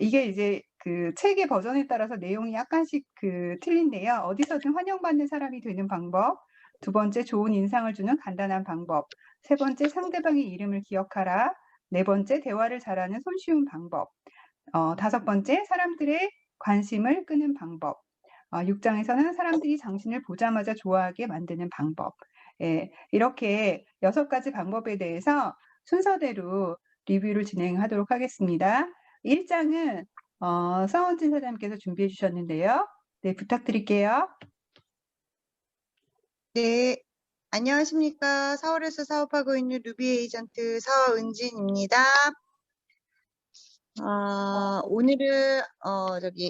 이게 이제 그 책의 버전에 따라서 내용이 약간씩 틀린데요. 어디서든 환영받는 사람이 되는 방법, 두 번째 좋은 인상을 주는 간단한 방법, 세 번째 상대방의 이름을 기억하라, 네 번째 대화를 잘하는 손쉬운 방법, 다섯 번째 사람들의 관심을 끄는 방법, 6장에서는 사람들이 당신을 보자마자 좋아하게 만드는 방법. 예, 이렇게 6가지 방법에 대해서 순서대로 리뷰를 진행하도록 하겠습니다. 1장은 서원진 사장님께서 준비해 주셨는데요. 네, 부탁드릴게요. 네, 안녕하십니까. 서울에서 사업하고 있는 루비 에이전트 서은진입니다. 오늘은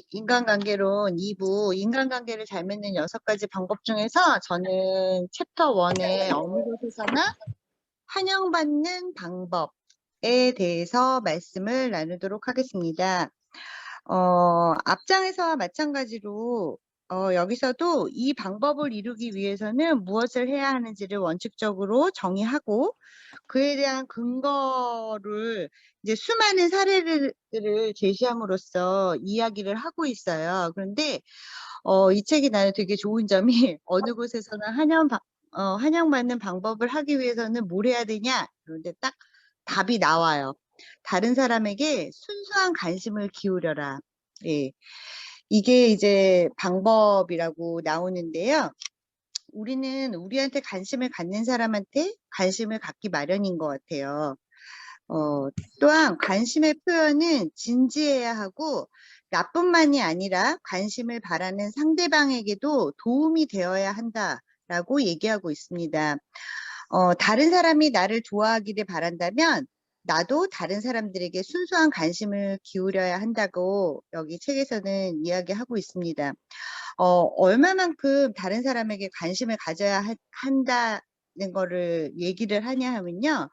인간관계론 2부, 인간관계를 잘 맺는 6가지 방법 중에서 저는 챕터 1의 어느 곳에서나 환영받는 방법에 대해서 말씀을 나누도록 하겠습니다. 앞장에서와 마찬가지로 여기서도 이 방법을 이루기 위해서는 무엇을 해야 하는지를 원칙적으로 정의하고 그에 대한 근거를 이제 수많은 사례들을 제시함으로써 이야기를 하고 있어요. 그런데 이 책이 나는 되게 좋은 점이 어느 곳에서나 환영받는 방법을 하기 위해서는 뭘 해야 되냐? 그런데 딱 답이 나와요. 다른 사람에게 순수한 관심을 기울여라. 예. 이게 이제 방법이라고 나오는데요. 우리는 우리한테 관심을 갖는 사람한테 관심을 갖기 마련인 것 같아요. 또한 관심의 표현은 진지해야 하고 나뿐만이 아니라 관심을 바라는 상대방에게도 도움이 되어야 한다라고 얘기하고 있습니다. 다른 사람이 나를 좋아하기를 바란다면 나도 다른 사람들에게 순수한 관심을 기울여야 한다고 여기 책에서는 이야기하고 있습니다. 얼마만큼 다른 사람에게 관심을 가져야 한다는 거를 얘기를 하냐 하면요.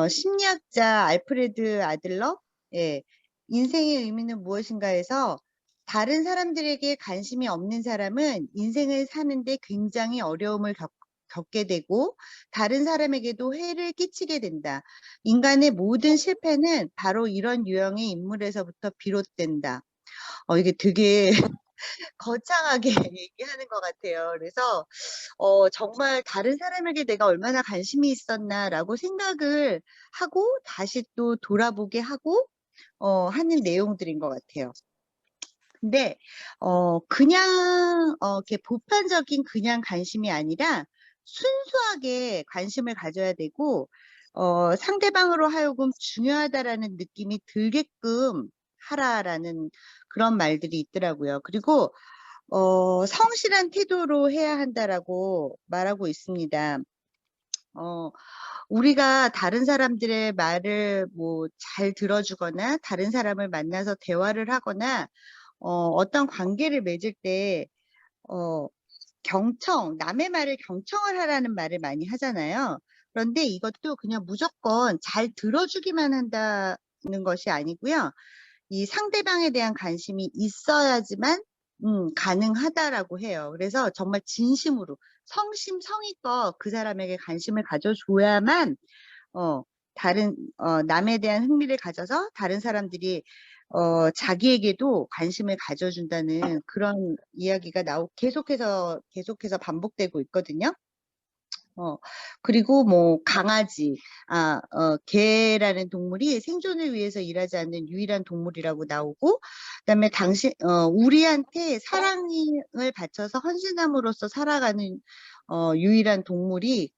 심리학자 알프레드 아들러, 예, 인생의 의미는 무엇인가에서 다른 사람들에게 관심이 없는 사람은 인생을 사는데 굉장히 어려움을 겪게 되고 다른 사람에게도 해를 끼치게 된다. 인간의 모든 실패는 바로 이런 유형의 인물에서부터 비롯된다. 이게 되게 거창하게 얘기하는 것 같아요. 그래서 정말 다른 사람에게 내가 얼마나 관심이 있었나라고 생각을 하고 다시 또 돌아보게 하고 하는 내용들인 것 같아요. 근데 그냥 이렇게 보편적인 그냥 관심이 아니라 순수하게 관심을 가져야 되고 상대방으로 하여금 중요하다라는 느낌이 들게끔 하라라는 그런 말들이 있더라고요. 그리고 성실한 태도로 해야 한다라고 말하고 있습니다. 우리가 다른 사람들의 말을 뭐 잘 들어주거나 다른 사람을 만나서 대화를 하거나 어떤 관계를 맺을 때 남의 말을 경청을 하라는 말을 많이 하잖아요. 그런데 이것도 그냥 무조건 잘 들어주기만 한다는 것이 아니고요. 이 상대방에 대한 관심이 있어야지만 가능하다라고 해요. 그래서 정말 진심으로 성심성의껏 그 사람에게 관심을 가져줘야만 남에 대한 흥미를 가져서 다른 사람들이 자기에게도 관심을 가져준다는 그런 이야기가 계속해서 반복되고 있거든요. 그리고 뭐 강아지, 개라는 동물이 생존을 위해서 일하지 않는 유일한 동물이라고 나오고, 그다음에 우리한테 사랑을 바쳐서 헌신함으로써 살아가는 유일한 동물이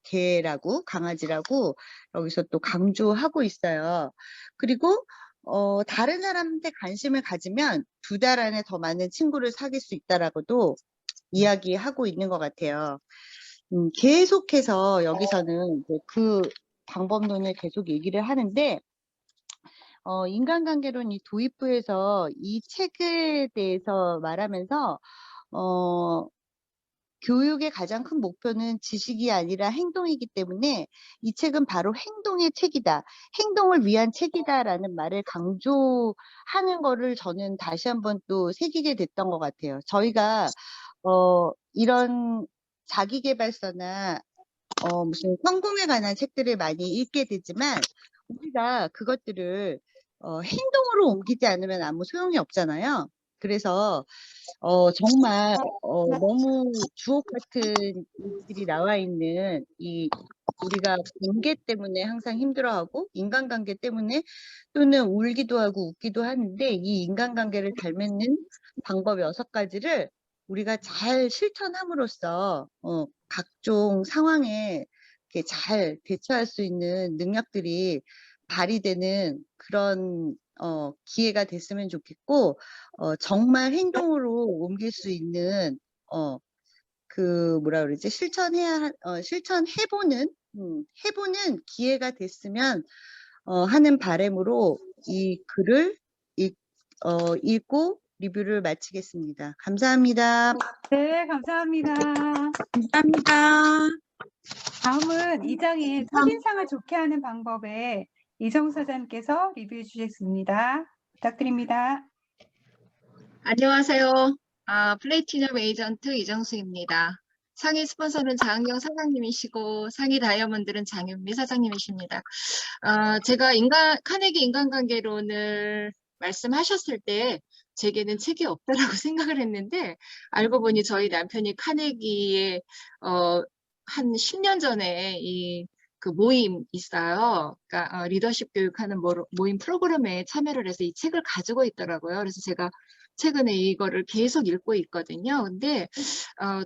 개라고 강아지라고 여기서 또 강조하고 있어요. 그리고 다른 사람한테 관심을 가지면 2달 안에 더 많은 친구를 사귈 수 있다라고도 이야기하고 있는 것 같아요. 계속해서 여기서는 이제 그 방법론을 계속 얘기를 하는데, 인간관계론 이 도입부에서 이 책에 대해서 말하면서, 교육의 가장 큰 목표는 지식이 아니라 행동이기 때문에 이 책은 바로 행동의 책이다. 행동을 위한 책이다라는 말을 강조하는 거를 저는 다시 한번 또 새기게 됐던 것 같아요. 저희가, 이런 자기계발서나 무슨 성공에 관한 책들을 많이 읽게 되지만 우리가 그것들을 행동으로 옮기지 않으면 아무 소용이 없잖아요. 그래서 정말 너무 주옥 같은 일들이 나와 있는 이 우리가 관계 때문에 항상 힘들어하고 인간관계 때문에 또는 울기도 하고 웃기도 하는데 이 인간관계를 잘 맺는 방법 6가지를 우리가 잘 실천함으로써 각종 상황에 이렇게 잘 대처할 수 있는 능력들이 발휘되는 그런 기회가 됐으면 좋겠고 정말 행동으로 옮길 수 있는 그 뭐라 그러지? 실천해보는 해보는 기회가 됐으면 하는 바람으로 이 글을 읽고 리뷰를 마치겠습니다. 감사합니다. 네, 감사합니다. 감사합니다. 다음은 2장의 첫인상을 좋게 하는 방법에 이정수 사장님께서 리뷰해 주시겠습니다. 부탁드립니다. 안녕하세요. 플래티넘 에이전트 이정수입니다. 상위 스폰서는 장은경 사장님이시고 상위 다이아몬드는 장윤미 사장님이십니다. 제가 카네기 인간관계론을 말씀하셨을 때 제게는 책이 없다라고 생각을 했는데 알고 보니 저희 남편이 카네기에 한 10년 전에 그 모임 있어요. 그러니까 리더십 교육하는 모임 프로그램에 참여를 해서 이 책을 가지고 있더라고요. 그래서 제가 최근에 이거를 계속 읽고 있거든요. 근데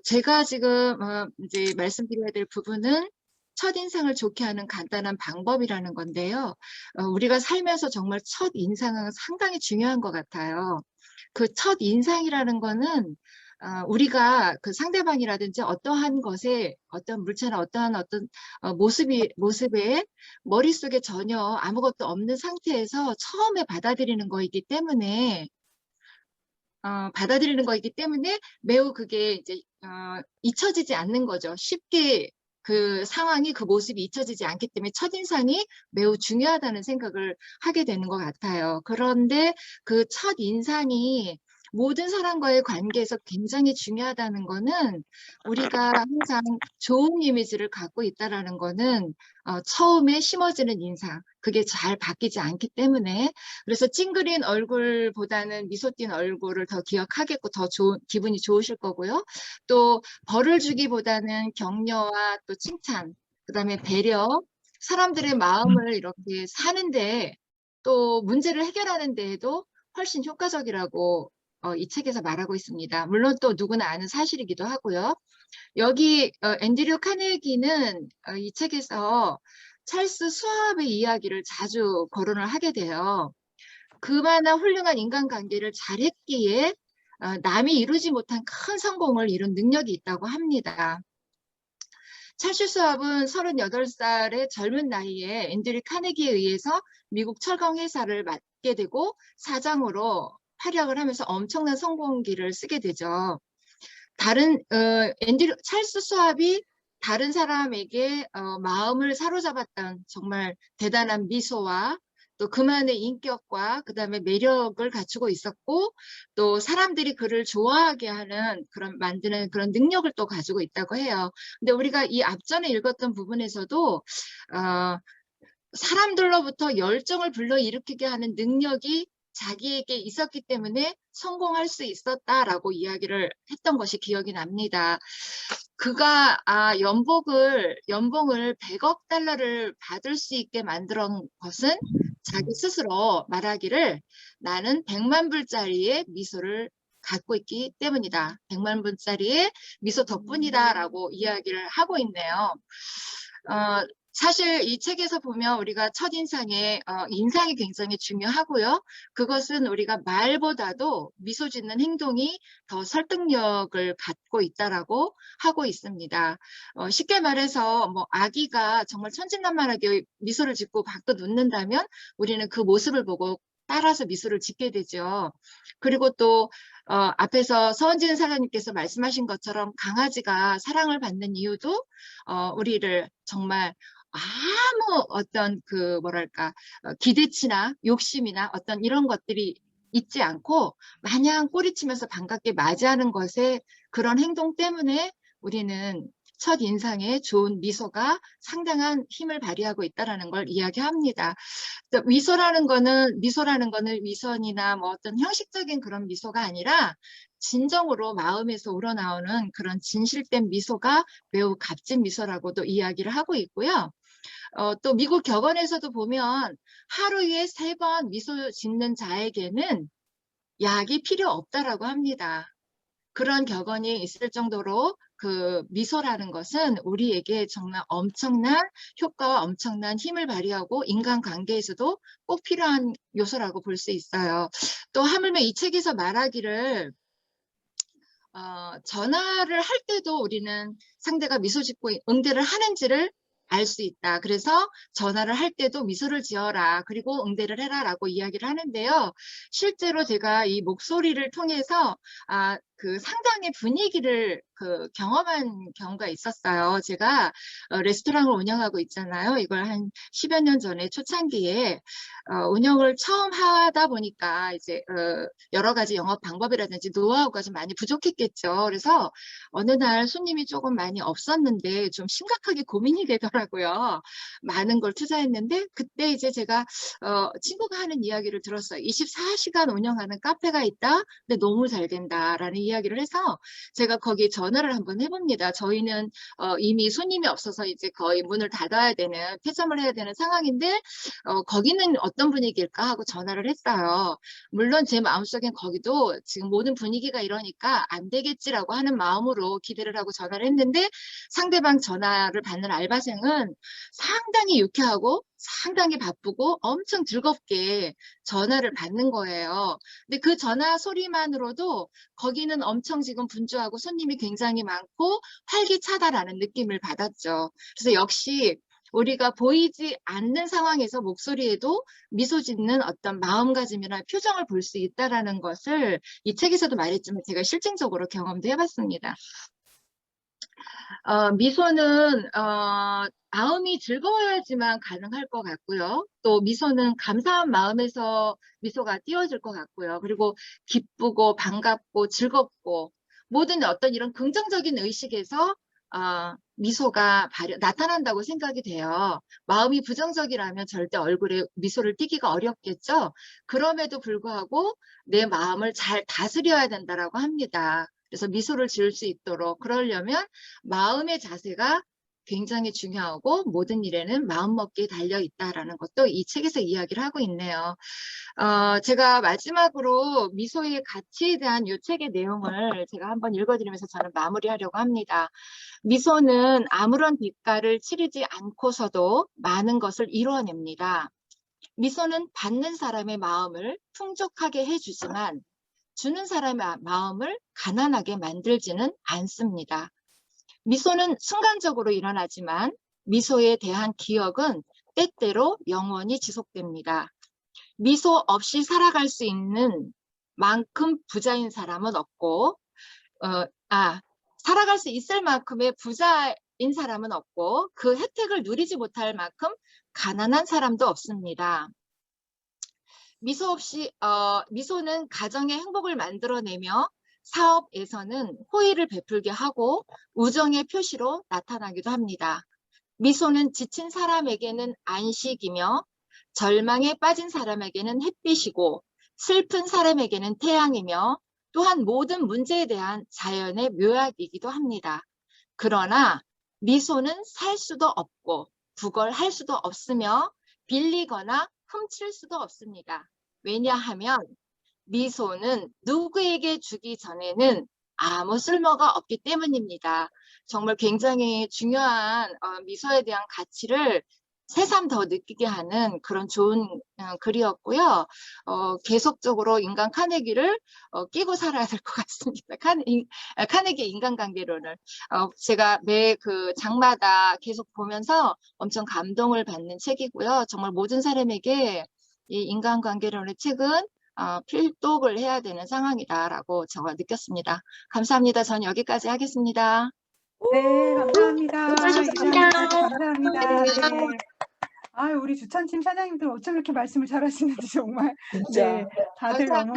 제가 지금 이제 말씀드려야 될 부분은 첫인상을 좋게 하는 간단한 방법이라는 건데요. 우리가 살면서 정말 첫인상은 상당히 중요한 것 같아요. 그 첫인상이라는 거는 우리가 그 상대방이라든지 어떠한 것에 어떤 물체나 어떤 모습에 머릿속에 전혀 아무것도 없는 상태에서 처음에 받아들이는 거이기 때문에 매우 그게 이제 잊혀지지 않는 거죠. 쉽게 그 상황이 그 모습이 잊혀지지 않기 때문에 첫인상이 매우 중요하다는 생각을 하게 되는 것 같아요. 그런데 그 첫인상이 모든 사람과의 관계에서 굉장히 중요하다는 거는 우리가 항상 좋은 이미지를 갖고 있다라는 거는 처음에 심어지는 인상, 그게 잘 바뀌지 않기 때문에 그래서 찡그린 얼굴보다는 미소 띈 얼굴을 더 기억하겠고 더 기분이 좋으실 거고요. 또 벌을 주기보다는 격려와 또 칭찬, 그다음에 배려, 사람들의 마음을 이렇게 사는데 또 문제를 해결하는 데에도 훨씬 효과적이라고 이 책에서 말하고 있습니다. 물론 또 누구나 아는 사실이기도 하고요. 여기 앤드류 카네기는 이 책에서 찰스 수왑의 이야기를 자주 거론을 하게 돼요. 그만한 훌륭한 인간관계를 잘했기에 남이 이루지 못한 큰 성공을 이룬 능력이 있다고 합니다. 찰스 수왑은 38살의 젊은 나이에 앤드류 카네기에 의해서 미국 철강 회사를 맡게 되고 사장으로 활약을 하면서 엄청난 성공기를 쓰게 되죠. 찰스 수왑이 다른 사람에게 마음을 사로잡았던 정말 대단한 미소와 또 그만의 인격과 그다음에 매력을 갖추고 있었고 또 사람들이 그를 좋아하게 하는 만드는 그런 능력을 또 가지고 있다고 해요. 근데 우리가 이 앞전에 읽었던 부분에서도 사람들로부터 열정을 불러일으키게 하는 능력이 자기에게 있었기 때문에 성공할 수 있었다라고 이야기를 했던 것이 기억이 납니다. 그가 연봉을 100억 달러를 받을 수 있게 만든 것은 자기 스스로 말하기를 나는 100만 불짜리의 미소를 갖고 있기 때문이다. 100만 불짜리의 미소 덕분이다라고 이야기를 하고 있네요. 사실 이 책에서 보면 우리가 첫인상에 인상이 굉장히 중요하고요. 그것은 우리가 말보다도 미소 짓는 행동이 더 설득력을 갖고 있다라고 하고 있습니다. 쉽게 말해서 뭐 아기가 정말 천진난만하게 미소를 짓고 밖으로 눕는다면 우리는 그 모습을 보고 따라서 미소를 짓게 되죠. 그리고 또 앞에서 서은진 사장님께서 말씀하신 것처럼 강아지가 사랑을 받는 이유도 우리를 정말 아무 어떤 기대치나 욕심이나 어떤 이런 것들이 있지 않고 마냥 꼬리치면서 반갑게 맞이하는 것에 그런 행동 때문에 우리는 첫 인상에 좋은 미소가 상당한 힘을 발휘하고 있다라는 걸 이야기합니다. 미소라는 거는 위선이나 뭐 어떤 형식적인 그런 미소가 아니라 진정으로 마음에서 우러나오는 그런 진실된 미소가 매우 값진 미소라고도 이야기를 하고 있고요. 또 미국 격언에서도 보면 하루에 3번 미소 짓는 자에게는 약이 필요 없다라고 합니다. 그런 격언이 있을 정도로 그 미소라는 것은 우리에게 정말 엄청난 효과와 엄청난 힘을 발휘하고 인간관계에서도 꼭 필요한 요소라고 볼 수 있어요. 또 하물며 이 책에서 말하기를 전화를 할 때도 우리는 상대가 미소 짓고 응대를 하는지를 알 수 있다. 그래서 전화를 할 때도 미소를 지어라. 그리고 응대를 해라라고 이야기를 하는데요. 실제로 제가 이 목소리를 통해서 그 상당히 분위기를 경험한 경우가 있었어요. 제가 레스토랑을 운영하고 있잖아요. 이걸 한 10여 년 전에 초창기에 운영을 처음 하다 보니까 이제 여러 가지 영업 방법이라든지 노하우가 좀 많이 부족했겠죠. 그래서 어느 날 손님이 조금 많이 없었는데 좀 심각하게 고민이 되더라고요. 많은 걸 투자했는데 그때 이제 제가 친구가 하는 이야기를 들었어요. 24시간 운영하는 카페가 있다. 근데 너무 잘 된다라는 이야기를 해서 제가 거기 전화를 한번 해봅니다. 저희는 이미 손님이 없어서 이제 거의 문을 닫아야 되는 폐점을 해야 되는 상황인데 거기는 어떤 분위기일까 하고 전화를 했어요. 물론 제 마음속엔 거기도 지금 모든 분위기가 이러니까 안 되겠지라고 하는 마음으로 기대를 하고 전화를 했는데 상대방 전화를 받는 알바생은 상당히 유쾌하고 상당히 바쁘고 엄청 즐겁게 전화를 받는 거예요. 근데 그 전화 소리만으로도 거기는 엄청 지금 분주하고 손님이 굉장히 많고 활기차다라는 느낌을 받았죠. 그래서 역시 우리가 보이지 않는 상황에서 목소리에도 미소 짓는 어떤 마음가짐이나 표정을 볼 수 있다라는 것을 이 책에서도 말했지만 제가 실증적으로 경험도 해봤습니다. 미소는 마음이 즐거워야지만 가능할 것 같고요. 또 미소는 감사한 마음에서 미소가 띄어질 것 같고요. 그리고 기쁘고 반갑고 즐겁고 모든 어떤 이런 긍정적인 의식에서 미소가 나타난다고 생각이 돼요. 마음이 부정적이라면 절대 얼굴에 미소를 띠기가 어렵겠죠. 그럼에도 불구하고 내 마음을 잘 다스려야 된다라고 합니다. 그래서 미소를 지을 수 있도록 그러려면 마음의 자세가 굉장히 중요하고 모든 일에는 마음먹기에 달려 있다라는 것도 이 책에서 이야기를 하고 있네요. 제가 마지막으로 미소의 가치에 대한 이 책의 내용을 제가 한번 읽어드리면서 저는 마무리하려고 합니다. 미소는 아무런 대가를 치르지 않고서도 많은 것을 이루어냅니다. 미소는 받는 사람의 마음을 풍족하게 해주지만 주는 사람의 마음을 가난하게 만들지는 않습니다. 미소는 순간적으로 일어나지만 미소에 대한 기억은 때때로 영원히 지속됩니다. 미소 없이 살아갈 수 있는 만큼 부자인 사람은 없고 살아갈 수 있을 만큼의 부자인 사람은 없고 그 혜택을 누리지 못할 만큼 가난한 사람도 없습니다. 미소는 가정의 행복을 만들어내며 사업에서는 호의를 베풀게 하고 우정의 표시로 나타나기도 합니다. 미소는 지친 사람에게는 안식이며 절망에 빠진 사람에게는 햇빛이고 슬픈 사람에게는 태양이며 또한 모든 문제에 대한 자연의 묘약이기도 합니다. 그러나 미소는 살 수도 없고 구걸할 수도 없으며 빌리거나 훔칠 수도 없습니다. 왜냐하면 미소는 누구에게 주기 전에는 아무 쓸모가 없기 때문입니다. 정말 굉장히 중요한 미소에 대한 가치를 새삼 더 느끼게 하는 그런 좋은 글이었고요. 계속적으로 인간 카네기를 끼고 살아야 될 것 같습니다. 카네기 인간관계론을 제가 매 그 장마다 계속 보면서 엄청 감동을 받는 책이고요. 정말 모든 사람에게 이 인간관계론의 책은 필독을 해야 되는 상황이다라고 제가 느꼈습니다. 감사합니다. 전 여기까지 하겠습니다. 네, 감사합니다. 수고하셨습니다. 이사님까지 감사합니다. 네. 우리 주찬팀 사장님들 어쩜 이렇게 말씀을 잘하시는지 정말. 네, 다들 너무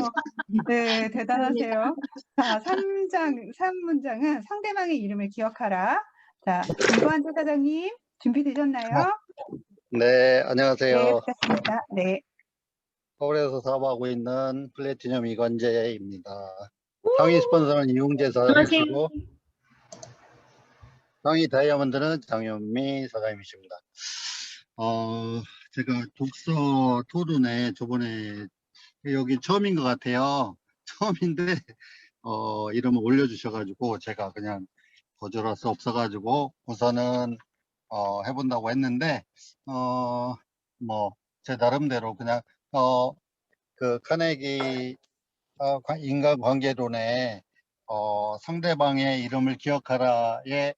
네, 대단하세요. 자, 3문장은 상대방의 이름을 기억하라. 자, 이관재 사장님 준비되셨나요? 네, 네, 안녕하세요. 부탁드립니다. 네. 서울에서 사업하고 있는 플래티넘 이관재입니다. 상위 스폰서는 이웅재 사장이시고, 상위 다이아몬드는 장현미 사장님이십니다. 제가 독서 토론회 저번에 여기 처음인 것 같아요. 처음인데, 이름을 올려주셔가지고, 제가 그냥 거절할 수 없어가지고, 우선은, 해본다고 했는데, 제 나름대로 그냥, 그 카네기 인간관계론에 상대방의 이름을 기억하라의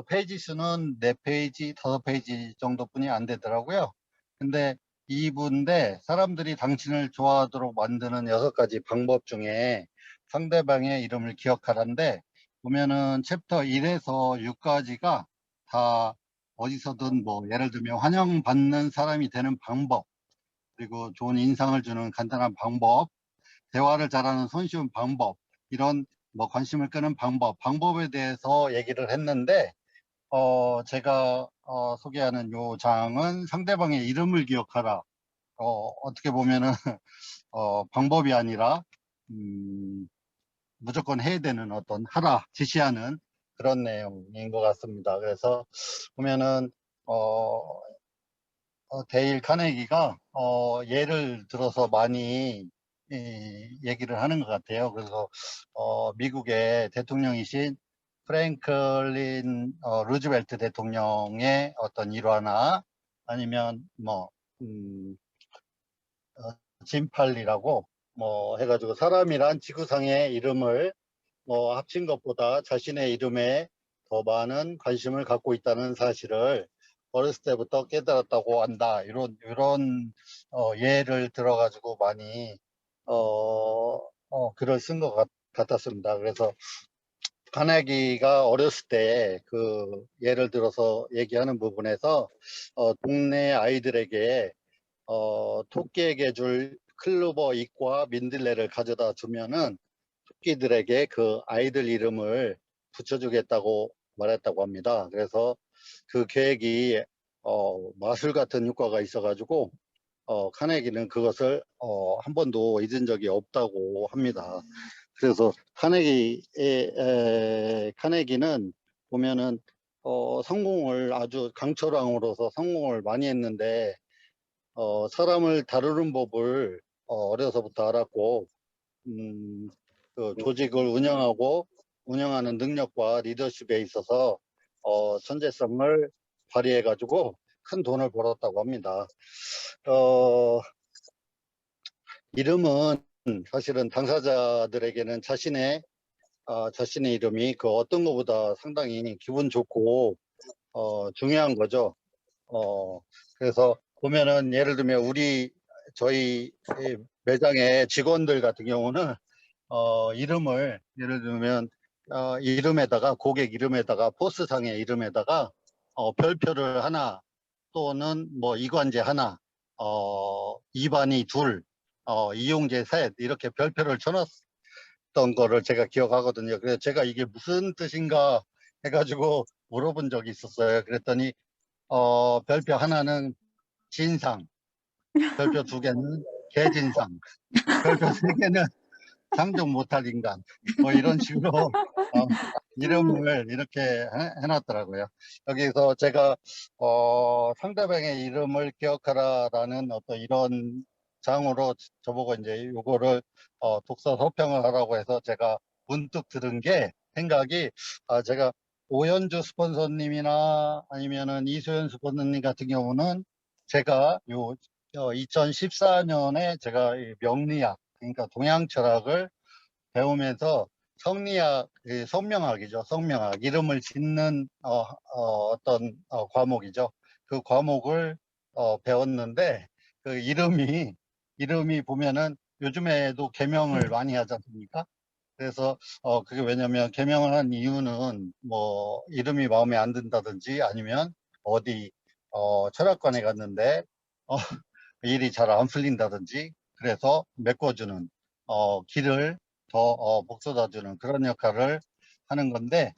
페이지 수는 4페이지, 5페이지 정도뿐이 안 되더라고요. 근데 이분데 사람들이 당신을 좋아하도록 만드는 6가지 방법 중에 상대방의 이름을 기억하라인데 보면은 챕터 1에서 6까지가 다 어디서든 뭐 예를 들면 환영받는 사람이 되는 방법, 그리고 좋은 인상을 주는 간단한 방법, 대화를 잘하는 손쉬운 방법, 이런 뭐 관심을 끄는 방법에 대해서 얘기를 했는데, 제가 소개하는 요 장은 상대방의 이름을 기억하라. 어떻게 보면은 방법이 아니라 무조건 해야 되는 어떤 하라 지시하는 그런 내용인 것 같습니다. 그래서 보면은 데일 카네기가 예를 들어서 많이 얘기를 하는 것 같아요. 그래서 미국의 대통령이신 프랭클린 루즈벨트 대통령의 어떤 일화나 아니면 짐팔리라고 해가지고 사람이란 지구상의 이름을 합친 것보다 자신의 이름에 더 많은 관심을 갖고 있다는 사실을 어렸을 때부터 깨달았다고 한다. 이런 예를 들어가지고 많이 글을 쓴 것 같았습니다. 그래서 카네기가 어렸을 때 그 예를 들어서 얘기하는 부분에서 동네 아이들에게 토끼에게 줄 클로버 잎과 민들레를 가져다 주면은 토끼들에게 그 아이들 이름을 붙여주겠다고 말했다고 합니다. 그래서 그 계획이 마술 같은 효과가 있어가지고 카네기는 그것을 한 번도 잊은 적이 없다고 합니다. 그래서 카네기는 보면은 성공을 아주 강철왕으로서 성공을 많이 했는데 사람을 다루는 법을 어려서부터 알았고 그 조직을 운영하는 능력과 리더십에 있어서 천재성을 발휘해 가지고 큰 돈을 벌었다고 합니다. 이름은 사실은 당사자들에게는 자신의 이름이 그 어떤 것보다 상당히 기분 좋고 중요한 거죠. 그래서 보면은 예를 들면 저희 매장의 직원들 같은 경우는 이름을 예를 들면 이름에다가 고객 이름에다가 포스상의 이름에다가 별표를 하나 또는 뭐 이관재 하나 이반이 둘 이용재 셋 이렇게 별표를 쳐놨던 거를 제가 기억하거든요. 그래서 제가 이게 무슨 뜻인가 해가지고 물어본 적이 있었어요. 그랬더니 별표 하나는 진상, 별표 2개는 개진상, 별표 3개는 상종 못할 인간, 뭐 이런 식으로 이름을 이렇게 해놨더라고요. 여기서 제가 상대방의 이름을 기억하라라는 어떤 이런 장으로 저보고 이제 요거를 독서 서평을 하라고 해서 제가 문득 들은 게 생각이 제가 오연주 스폰서님이나 아니면은 이소연 스폰서님 같은 경우는 제가 2014년에 제가 이 명리학 그러니까 동양 철학을 배우면서 성리학, 성명학이죠. 성명학 이름을 짓는 어떤 과목이죠. 그 과목을 배웠는데 그 이름이 보면은 요즘에도 개명을 많이 하지 않습니까? 그래서 그게 왜냐면 개명을 한 이유는 뭐 이름이 마음에 안 든다든지 아니면 어디 철학관에 갔는데 일이 잘 안 풀린다든지 그래서 메꿔주는 길을 더 복돋아주는 그런 역할을 하는 건데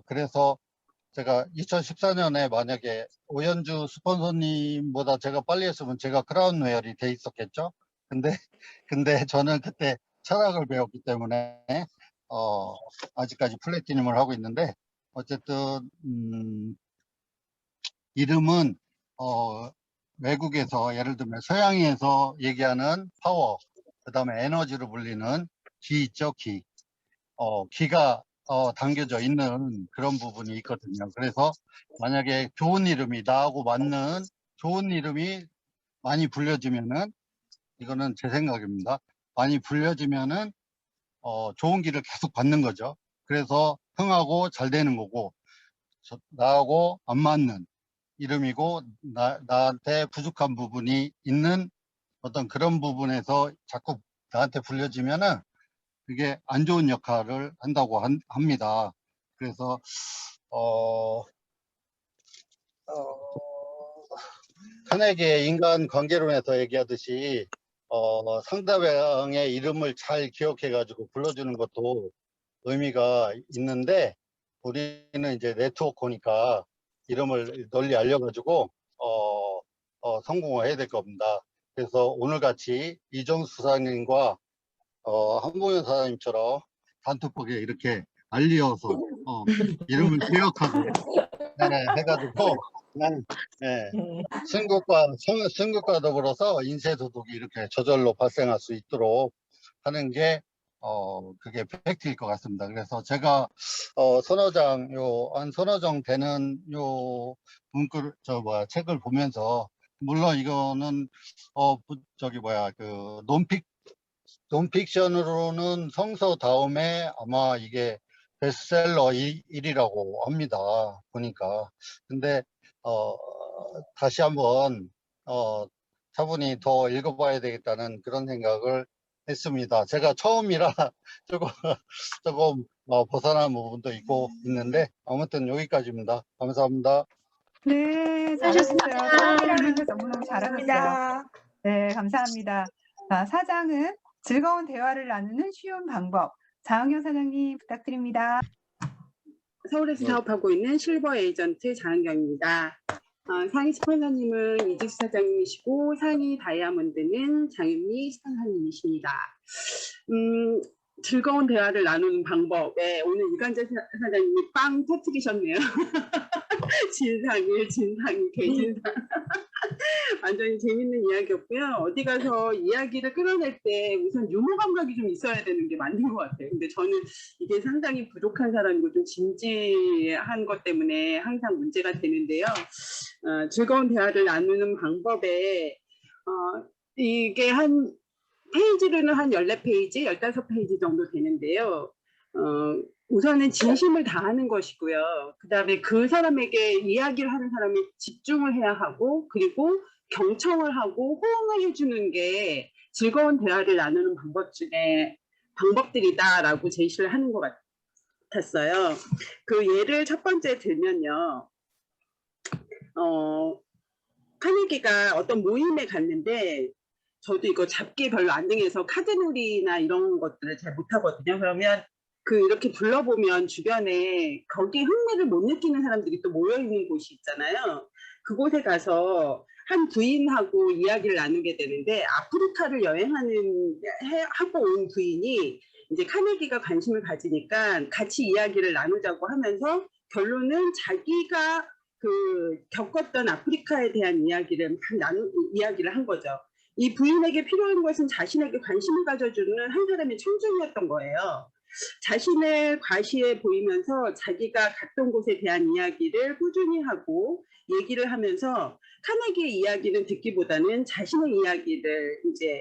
그래서 제가 2014년에 만약에 오연주 스폰서님보다 제가 빨리 했으면 제가 크라운 웨어리 돼 있었겠죠. 근데 저는 그때 철학을 배웠기 때문에 아직까지 플래티넘을 하고 있는데, 어쨌든 이름은 외국에서, 예를 들면 서양에서 얘기하는 파워, 그 다음에 에너지로 불리는 기 있죠, 기. 기가 담겨져 있는 그런 부분이 있거든요. 그래서 만약에 좋은 이름이, 나하고 맞는 좋은 이름이 많이 불려지면은, 이거는 제 생각입니다. 많이 불려지면은 좋은 길을 계속 받는 거죠. 그래서 흥하고 잘 되는 거고, 나하고 안 맞는 이름이고 나한테 부족한 부분이 있는 어떤 그런 부분에서 자꾸 나한테 불려지면은 그게 안 좋은 역할을 한다고 합니다. 그래서 카네기의 인간 관계론에서 얘기하듯이 상대방의 이름을 잘 기억해 가지고 불러주는 것도 의미가 있는데, 우리는 이제 네트워커니까 이름을 널리 알려가지고 성공을 해야 될 겁니다. 그래서 오늘같이 이정수 사장님과 한보현 사장님처럼 단톡방에 이렇게 알려서 이름을 기억하고 해가지고 승급과 더불어서 인쇄소득이 이렇게 저절로 발생할 수 있도록 하는 게 그게 팩트일 것 같습니다. 그래서 제가 한 서너 장 되는 책을 보면서, 물론 이거는 논픽션으로는 성서 다음에 아마 이게 베스트셀러 1위라고 합니다. 보니까. 근데 다시 한번 차분히 더 읽어봐야 되겠다는 그런 생각을 했습니다. 제가 처음이라 조금 벗어난 부분도 있는데, 아무튼 여기까지입니다. 감사합니다. 네, 잘하셨어요. 처음이라는 거 너무너무 잘하셨어요. 네, 감사합니다. 자, 사장은 즐거운 대화를 나누는 쉬운 방법. 장은경 사장님 부탁드립니다. 서울에서 사업하고 있는 실버 에이전트 장은경입니다. 상위 스폰서님은 이직수 사장님이시고, 상위 다이아몬드는 장윤미 스폰서님이십니다. 즐거운 대화를 나누는 방법에 오늘 이간재 사장님이 빵 터뜨리셨네요. 진상이, 개진상. 완전히 재밌는 이야기였고요. 어디 가서 이야기를 끌어낼 때 우선 유머 감각이 좀 있어야 되는 게 맞는 것 같아요. 근데 저는 이게 상당히 부족한 사람이고 좀 진지한 것 때문에 항상 문제가 되는데요. 즐거운 대화를 나누는 방법에 이게 한 페이지로는 한 14페이지, 15페이지 정도 되는데요. 우선은 진심을 다하는 것이고요. 그 다음에 그 사람에게 이야기를 하는 사람이 집중을 해야 하고, 그리고 경청을 하고 호응을 해주는 게 즐거운 대화를 나누는 방법들이다라고 제시를 하는 것 같았어요. 그 예를 첫 번째 들면요. 카네기가 어떤 모임에 갔는데, 저도 이거 잡기 별로 안 등해서 카드놀이나 이런 것들을 잘 못하거든요. 그러면 이렇게 둘러보면 주변에 거기에 흥미를 못 느끼는 사람들이 또 모여있는 곳이 있잖아요. 그곳에 가서 한 부인하고 이야기를 나누게 되는데, 아프리카를 하고 온 부인이 이제 카네기가 관심을 가지니까 같이 이야기를 나누자고 하면서, 결론은 자기가 겪었던 아프리카에 대한 이야기를 한 거죠. 이 부인에게 필요한 것은 자신에게 관심을 가져주는 한 사람의 청중이었던 거예요. 자신을 과시해 보이면서 자기가 갔던 곳에 대한 이야기를 꾸준히 하고 얘기를 하면서, 카네기의 이야기는 듣기보다는 자신의 이야기를 이제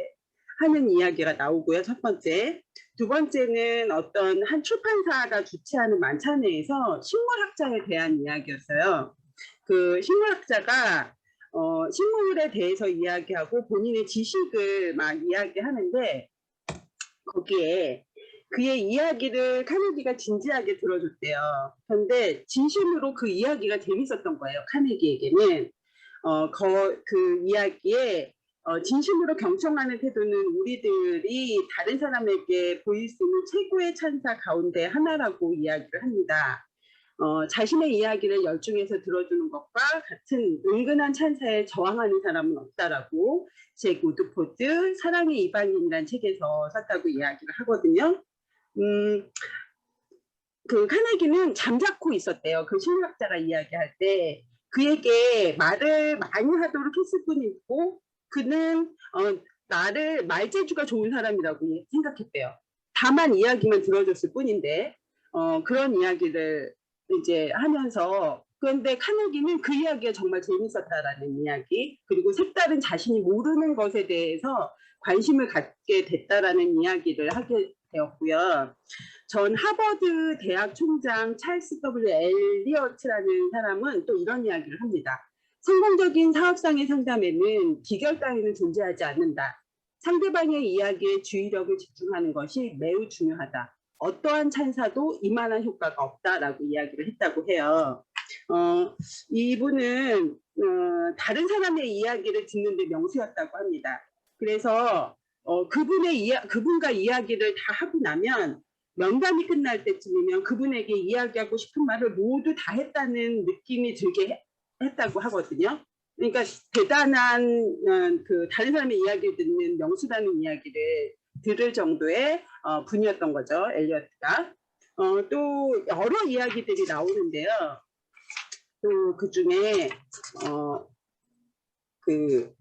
하는 이야기가 나오고요. 첫 번째. 두 번째는 어떤 한 출판사가 주최하는 만찬회에서 식물학자에 대한 이야기였어요. 그 식물학자가 식물에 대해서 이야기하고 본인의 지식을 막 이야기하는데, 거기에 그의 이야기를 카네기가 진지하게 들어줬대요. 그런데 진심으로 그 이야기가 재밌었던 거예요. 카네기에게는. 그 이야기에 진심으로 경청하는 태도는 우리들이 다른 사람에게 보일 수 있는 최고의 찬사 가운데 하나라고 이야기를 합니다. 자신의 이야기를 열중해서 들어주는 것과 같은 은근한 찬사에 저항하는 사람은 없다라고 잭 우드포드 사랑의 이방인이라는 책에서 썼다고 이야기를 하거든요. 그 카네기는 잠자코 있었대요. 그 심리학자가 이야기할 때 그에게 말을 많이 하도록 했을 뿐이고 그는 나를 말재주가 좋은 사람이라고 생각했대요. 다만 이야기만 들어줬을 뿐인데 그런 이야기를 이제 하면서 그런데 카네기는 그 이야기가 정말 재밌었다라는 이야기 그리고 색다른 자신이 모르는 것에 대해서 관심을 갖게 됐다라는 이야기를 하게 되었고요. 전 하버드 대학 총장 찰스 W. 엘리어트라는 사람은 또 이런 이야기를 합니다. 성공적인 사업상의 상담에는 기결 따위는 존재하지 않는다. 상대방의 이야기에 주의력을 집중하는 것이 매우 중요하다. 어떠한 찬사도 이만한 효과가 없다라고 이야기를 했다고 해요. 이분은 다른 사람의 이야기를 듣는데 명수였다고 합니다. 그래서 그분과 이야기를 다 하고 나면 면담이 끝날 때쯤이면 그분에게 이야기하고 싶은 말을 모두 다 했다는 느낌이 들게 했다고 하거든요. 그러니까 대단한 그 다른 사람의 이야기를 듣는 명수라는 이야기를 들을 정도의 분이었던 거죠. 엘리어트가. 또 여러 이야기들이 나오는데요. 또 그중에 그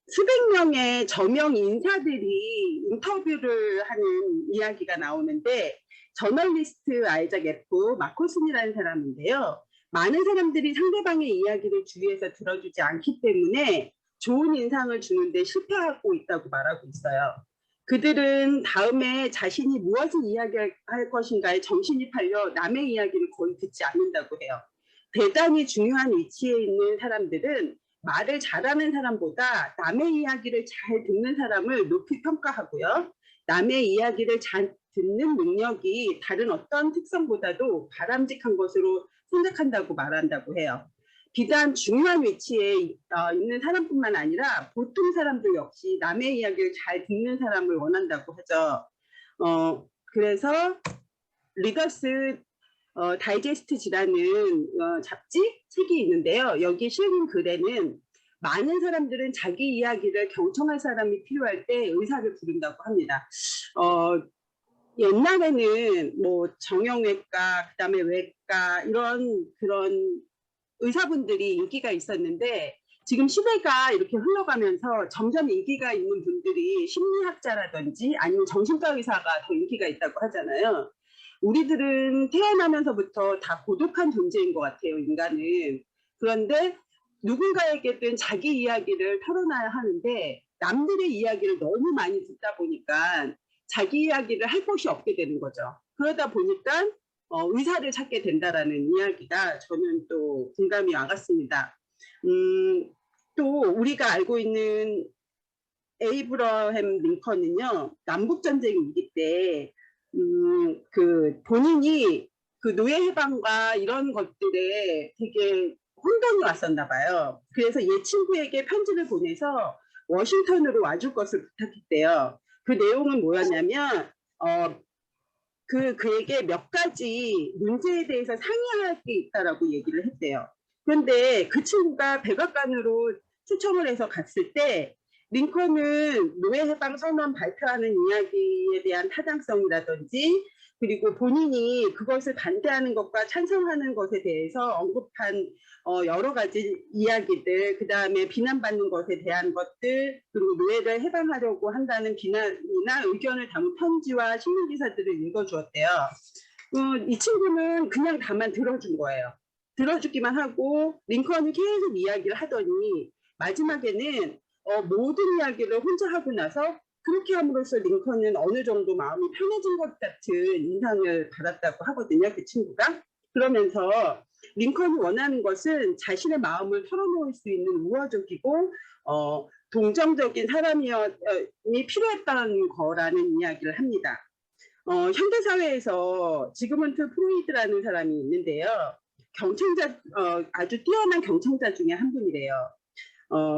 수백 명의 저명 인사들이 인터뷰를 하는 이야기가 나오는데 저널리스트 아이작 F. 마코슨이라는 사람인데요. 많은 사람들이 상대방의 이야기를 주위에서 들어주지 않기 때문에 좋은 인상을 주는데 실패하고 있다고 말하고 있어요. 그들은 다음에 자신이 무엇을 이야기할 것인가에 정신이 팔려 남의 이야기를 거의 듣지 않는다고 해요. 대단히 중요한 위치에 있는 사람들은 말을 잘하는 사람보다 남의 이야기를 잘 듣는 사람을 높이 평가하고요. 남의 이야기를 잘 듣는 능력이 다른 어떤 특성보다도 바람직한 것으로 생각한다고 말한다고 해요. 비단 중요한 위치에 있는 사람뿐만 아니라 보통 사람들 역시 남의 이야기를 잘 듣는 사람을 원한다고 하죠. 그래서 리더스 다이제스트지라는 잡지 책이 있는데요. 여기 실린 글에는 많은 사람들은 자기 이야기를 경청할 사람이 필요할 때 의사를 부른다고 합니다. 옛날에는 뭐 정형외과, 그다음에 외과 이런 그런 의사분들이 인기가 있었는데 지금 시대가 이렇게 흘러가면서 점점 인기가 있는 분들이 심리학자라든지 아니면 정신과 의사가 더 인기가 있다고 하잖아요. 우리들은 태어나면서부터 다 고독한 존재인 것 같아요, 인간은. 그런데 누군가에게든 자기 이야기를 털어놔야 하는데 남들의 이야기를 너무 많이 듣다 보니까 자기 이야기를 할 곳이 없게 되는 거죠. 그러다 보니까 의사를 찾게 된다라는 이야기가 저는 또 공감이 와갔습니다. 또 우리가 알고 있는 에이브러햄 링컨은요, 남북전쟁 위기 때 그 본인이 그 노예 해방과 이런 것들에 되게 혼돈이 왔었나 봐요. 그래서 얘 친구에게 편지를 보내서 워싱턴으로 와줄 것을 부탁했대요. 그 내용은 뭐였냐면 그에게 몇 가지 문제에 대해서 상의할 게 있다라고 얘기를 했대요. 그런데 그 친구가 백악관으로 초청을 해서 갔을 때 링컨은 노예 해방 선언 발표하는 이야기에 대한 타당성이라든지 그리고 본인이 그것을 반대하는 것과 찬성하는 것에 대해서 언급한 여러 가지 이야기들, 그 다음에 비난받는 것에 대한 것들, 그리고 노예를 해방하려고 한다는 비난이나 의견을 담은 편지와 신문기사들을 읽어주었대요. 이 친구는 그냥 다만 들어준 거예요. 들어주기만 하고 링컨이 계속 이야기를 하더니 마지막에는 모든 이야기를 혼자 하고 나서 그렇게 함으로써 링컨은 어느 정도 마음이 편해진 것 같은 인상을 받았다고 하거든요. 그 친구가. 그러면서 링컨이 원하는 것은 자신의 마음을 털어놓을 수 있는 우호적이고 동정적인 사람이 필요했다는 거라는 이야기를 합니다. 현대사회에서 지그문트 프로이드라는 사람이 있는데요. 아주 뛰어난 경청자 중에 한 분이래요.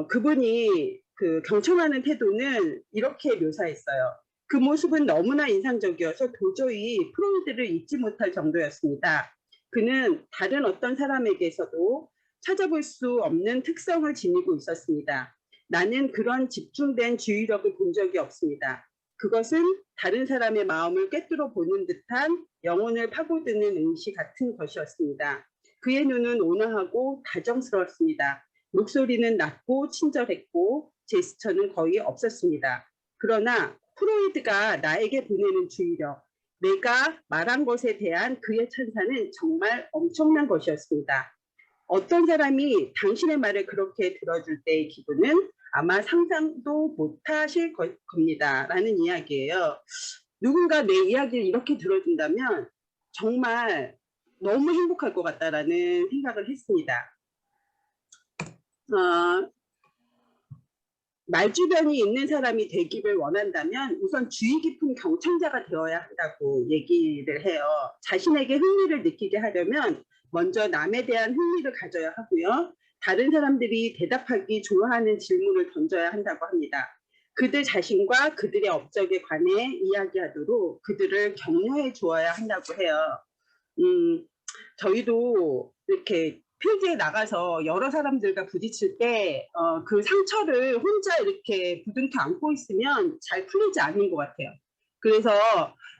그분이 그 경청하는 태도는 이렇게 묘사했어요. 그 모습은 너무나 인상적이어서 도저히 프로이드를 잊지 못할 정도였습니다. 그는 다른 어떤 사람에게서도 찾아볼 수 없는 특성을 지니고 있었습니다. 나는 그런 집중된 주의력을 본 적이 없습니다. 그것은 다른 사람의 마음을 꿰뚫어 보는 듯한 영혼을 파고드는 응시 같은 것이었습니다. 그의 눈은 온화하고 다정스러웠습니다. 목소리는 낮고 친절했고 제스처는 거의 없었습니다. 그러나 프로이드가 나에게 보내는 주의력, 내가 말한 것에 대한 그의 찬사는 정말 엄청난 것이었습니다. 어떤 사람이 당신의 말을 그렇게 들어줄 때의 기분은 아마 상상도 못하실 겁니다. 라는 이야기예요. 누군가 내 이야기를 이렇게 들어준다면 정말 너무 행복할 것 같다라는 생각을 했습니다. 말주변이 있는 사람이 되기를 원한다면 우선 주의 깊은 경청자가 되어야 한다고 얘기를 해요. 자신에게 흥미를 느끼게 하려면 먼저 남에 대한 흥미를 가져야 하고요. 다른 사람들이 대답하기 좋아하는 질문을 던져야 한다고 합니다. 그들 자신과 그들의 업적에 관해 이야기하도록 그들을 격려해 주어야 한다고 해요. 저희도 이렇게 필드에 나가서 여러 사람들과 부딪힐 때 그 상처를 혼자 이렇게 부둥켜 안고 있으면 잘 풀리지 않는 것 같아요. 그래서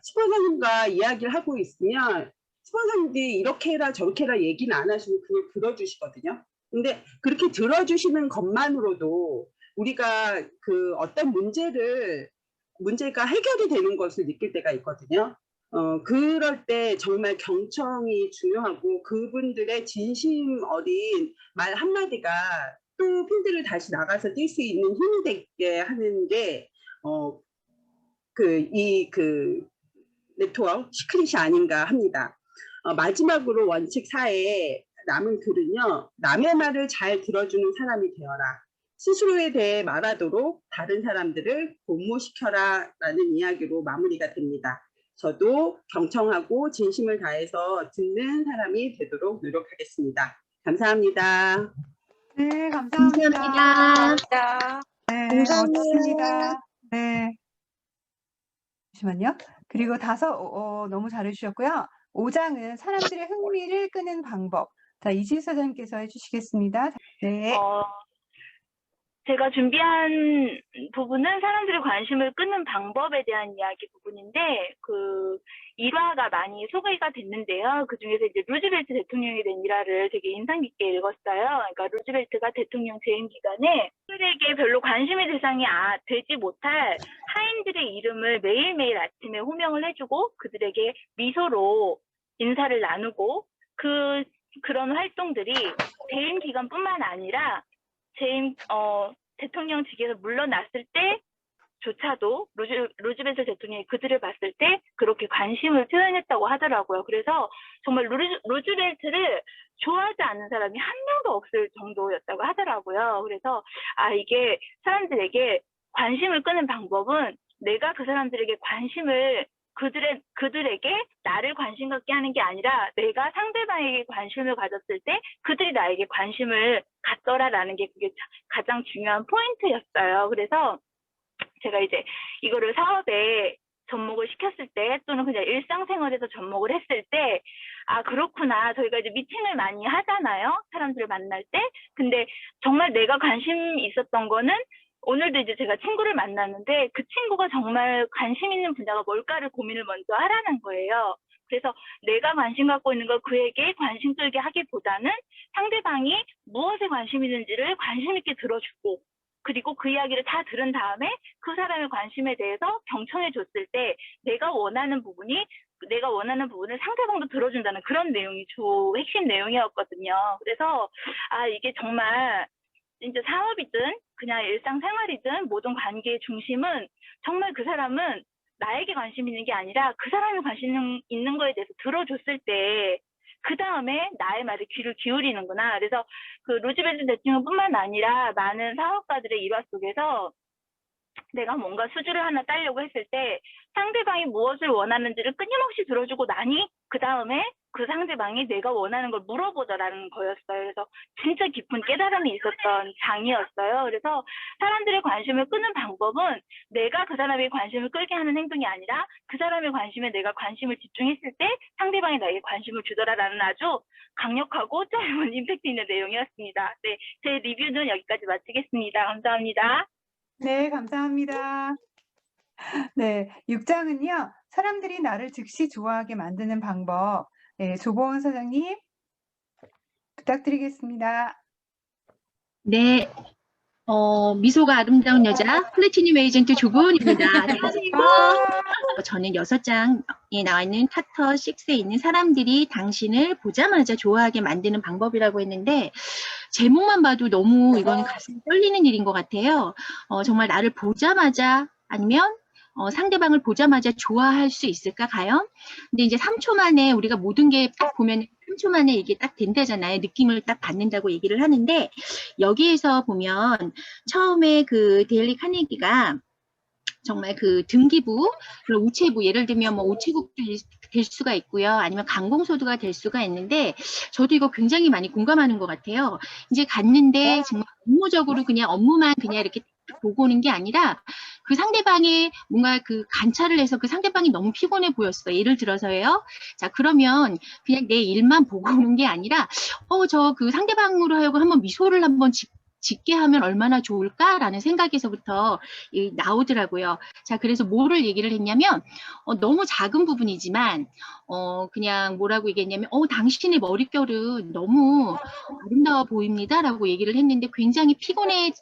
스폰서님과 이야기를 하고 있으면 스폰서님들이 이렇게 해라 저렇게 해라 얘기는 안 하시고 그냥 들어주시거든요. 근데 그렇게 들어주시는 것만으로도 우리가 그 어떤 문제가 해결이 되는 것을 느낄 때가 있거든요. 그럴 때 정말 경청이 중요하고 그분들의 진심 어린 말 한마디가 또 필드를 다시 나가서 뛸 수 있는 힘이 되게 하는 게 네트워크 시크릿이 아닌가 합니다. 마지막으로 원칙 4에 남은 글은요. 남의 말을 잘 들어주는 사람이 되어라. 스스로에 대해 말하도록 다른 사람들을 고무시켜라 라는 이야기로 마무리가 됩니다. 저도 경청하고 진심을 다해서 듣는 사람이 되도록 노력하겠습니다. 감사합니다. 네, 감사합니다. 감사합니다. 네, 감사합니다. 멋집니다. 네. 잠시만요. 그리고 너무 잘해주셨고요. 5장은 사람들의 흥미를 끄는 방법. 자, 이지수 사장님께서 해주시겠습니다. 네. 제가 준비한 부분은 사람들의 관심을 끄는 방법에 대한 이야기 부분인데, 1화가 많이 소개가 됐는데요. 그 중에서 이제 루즈벨트 대통령이 된 일화를 되게 인상 깊게 읽었어요. 그러니까 루즈벨트가 대통령 재임 기간에 그들에게 별로 관심의 대상이 되지 못할 하인들의 이름을 매일매일 아침에 호명을 해주고 그들에게 미소로 인사를 나누고 그런 활동들이 재임 기간뿐만 아니라 대통령직에서 물러났을 때조차도 루즈벨트 대통령이 그들을 봤을 때 그렇게 관심을 표현했다고 하더라고요. 그래서 정말 루즈벨트를 좋아하지 않는 사람이 한 명도 없을 정도였다고 하더라고요. 그래서 이게 사람들에게 관심을 끄는 방법은 내가 그 사람들에게 그들에게 나를 관심 갖게 하는 게 아니라 내가 상대방에게 관심을 가졌을 때 그들이 나에게 관심을 갖더라라는 게 그게 가장 중요한 포인트였어요. 그래서 제가 이제 이거를 사업에 접목을 시켰을 때 또는 그냥 일상생활에서 접목을 했을 때 그렇구나. 저희가 이제 미팅을 많이 하잖아요. 사람들을 만날 때. 근데 정말 내가 관심 있었던 거는 오늘도 이제 제가 친구를 만났는데 그 친구가 정말 관심 있는 분야가 뭘까를 고민을 먼저 하라는 거예요. 그래서 내가 관심 갖고 있는 걸 그에게 관심 끌게 하기보다는 상대방이 무엇에 관심 있는지를 관심 있게 들어주고 그리고 그 이야기를 다 들은 다음에 그 사람의 관심에 대해서 경청해 줬을 때 내가 원하는 부분을 상대방도 들어준다는 그런 내용이 핵심 내용이었거든요. 그래서 이게 정말 진짜 사업이든 그냥 일상생활이든 모든 관계의 중심은 정말 그 사람은 나에게 관심 있는 게 아니라 그 사람이 관심 있는 거에 대해서 들어줬을 때 그 다음에 나의 말에 귀를 기울이는구나. 그래서 그 루즈벨트 대통령뿐만 아니라 많은 사업가들의 일화 속에서 내가 뭔가 수주를 하나 따려고 했을 때 상대방이 무엇을 원하는지를 끊임없이 들어주고 나니 그 다음에 그 상대방이 내가 원하는 걸 물어보더라는 거였어요. 그래서 진짜 깊은 깨달음이 있었던 장이었어요. 그래서 사람들의 관심을 끄는 방법은 내가 그 사람의 관심을 끌게 하는 행동이 아니라 그 사람의 관심에 내가 관심을 집중했을 때 상대방이 나에게 관심을 주더라라는 아주 강력하고 짧은 임팩트 있는 내용이었습니다. 네, 제 리뷰는 여기까지 마치겠습니다. 감사합니다. 네, 감사합니다. 네, 6장은요, 사람들이 나를 즉시 좋아하게 만드는 방법. 네, 조보은 사장님, 부탁드리겠습니다. 네, 미소가 아름다운 여자 플래티늄 에이전트 조보은입니다. 안녕하세요. 저는 6장에 나와 있는 챕터 6에 있는 사람들이 당신을 보자마자 좋아하게 만드는 방법이라고 했는데 제목만 봐도 너무 이거는 가슴이 떨리는 일인 것 같아요. 정말 나를 보자마자 아니면 상대방을 보자마자 좋아할 수 있을까, 과연? 근데 이제 3초 만에 우리가 모든 게 딱 보면 3초 만에 이게 딱 된다잖아요. 느낌을 딱 받는다고 얘기를 하는데, 여기에서 보면 처음에 그 데일리 카네기가 정말 그 등기부, 그리고 우체부, 예를 들면 뭐 우체국도 될 수가 있고요. 아니면 관공서도가 될 수가 있는데, 저도 이거 굉장히 많이 공감하는 것 같아요. 이제 갔는데 정말 업무적으로 그냥 업무만 그냥 이렇게 보고 오는 게 아니라 그 상대방의 뭔가 그 관찰을 해서 그 상대방이 너무 피곤해 보였어. 예를 들어서요. 자, 그러면 그냥 내 일만 보고 오는 게 아니라, 저 그 상대방으로 하여금 한번 미소를 한번 짓게 하면 얼마나 좋을까라는 생각에서부터 나오더라고요. 자, 그래서 뭐를 얘기를 했냐면, 너무 작은 부분이지만, 그냥 뭐라고 얘기했냐면, 당신의 머릿결은 너무 아름다워 보입니다라고 얘기를 했는데 굉장히 피곤해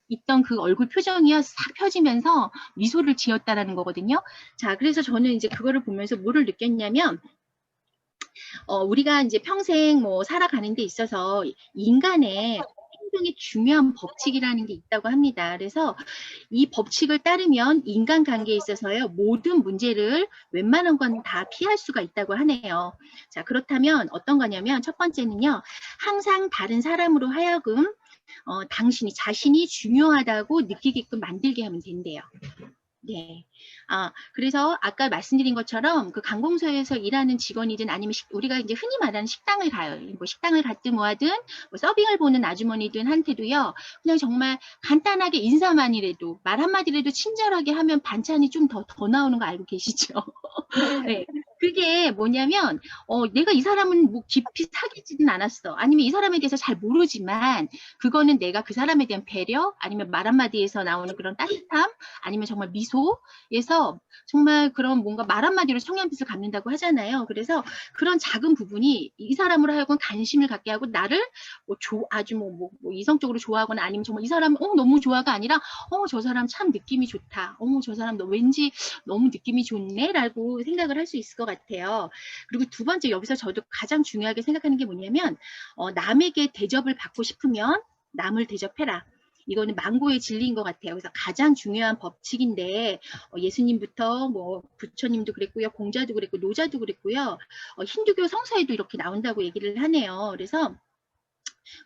있던 그 얼굴 표정이 싹 펴지면서 미소를 지었다라는 거거든요. 자, 그래서 저는 이제 그거를 보면서 뭐를 느꼈냐면, 우리가 이제 평생 뭐 살아가는 데 있어서 인간의 행동의 중요한 법칙이라는 게 있다고 합니다. 그래서 이 법칙을 따르면 인간관계에 있어서요, 모든 문제를 웬만한 건 다 피할 수가 있다고 하네요. 자, 그렇다면 어떤 거냐면 첫 번째는요, 항상 다른 사람으로 하여금 당신이 자신이 중요하다고 느끼게끔 만들게 하면 된대요. 네. 그래서 아까 말씀드린 것처럼 그 관공서에서 일하는 직원이든 아니면 우리가 이제 흔히 말하는 식당을 가요. 뭐 식당을 갔든 뭐 하든 뭐 서빙을 보는 아주머니든 한테도요. 그냥 정말 간단하게 인사만이라도 말 한마디라도 친절하게 하면 반찬이 좀 더 나오는 거 알고 계시죠? 네. 그게 뭐냐면 내가 이 사람은 뭐 깊이 사귀지는 않았어. 아니면 이 사람에 대해서 잘 모르지만 그거는 내가 그 사람에 대한 배려 아니면 말 한마디에서 나오는 그런 따뜻함 아니면 정말 미소에서 정말 그런 뭔가 말 한마디로 청양빛을 갚는다고 하잖아요. 그래서 그런 작은 부분이 이 사람으로 하여금 관심을 갖게 하고 나를 뭐 아주 뭐 이성적으로 좋아하거나 아니면 정말 이 사람 너무 좋아가 아니라 저 사람 참 느낌이 좋다. 저 사람 왠지 너무 느낌이 좋네 라고 생각을 할 수 있을 것 같아요. 그리고 두 번째 여기서 저도 가장 중요하게 생각하는 게 뭐냐면 남에게 대접을 받고 싶으면 남을 대접해라. 이거는 망고의 진리인 것 같아요. 그래서 가장 중요한 법칙인데 예수님부터 뭐 부처님도 그랬고요. 공자도 그랬고 노자도 그랬고요. 힌두교 성서에도 이렇게 나온다고 얘기를 하네요. 그래서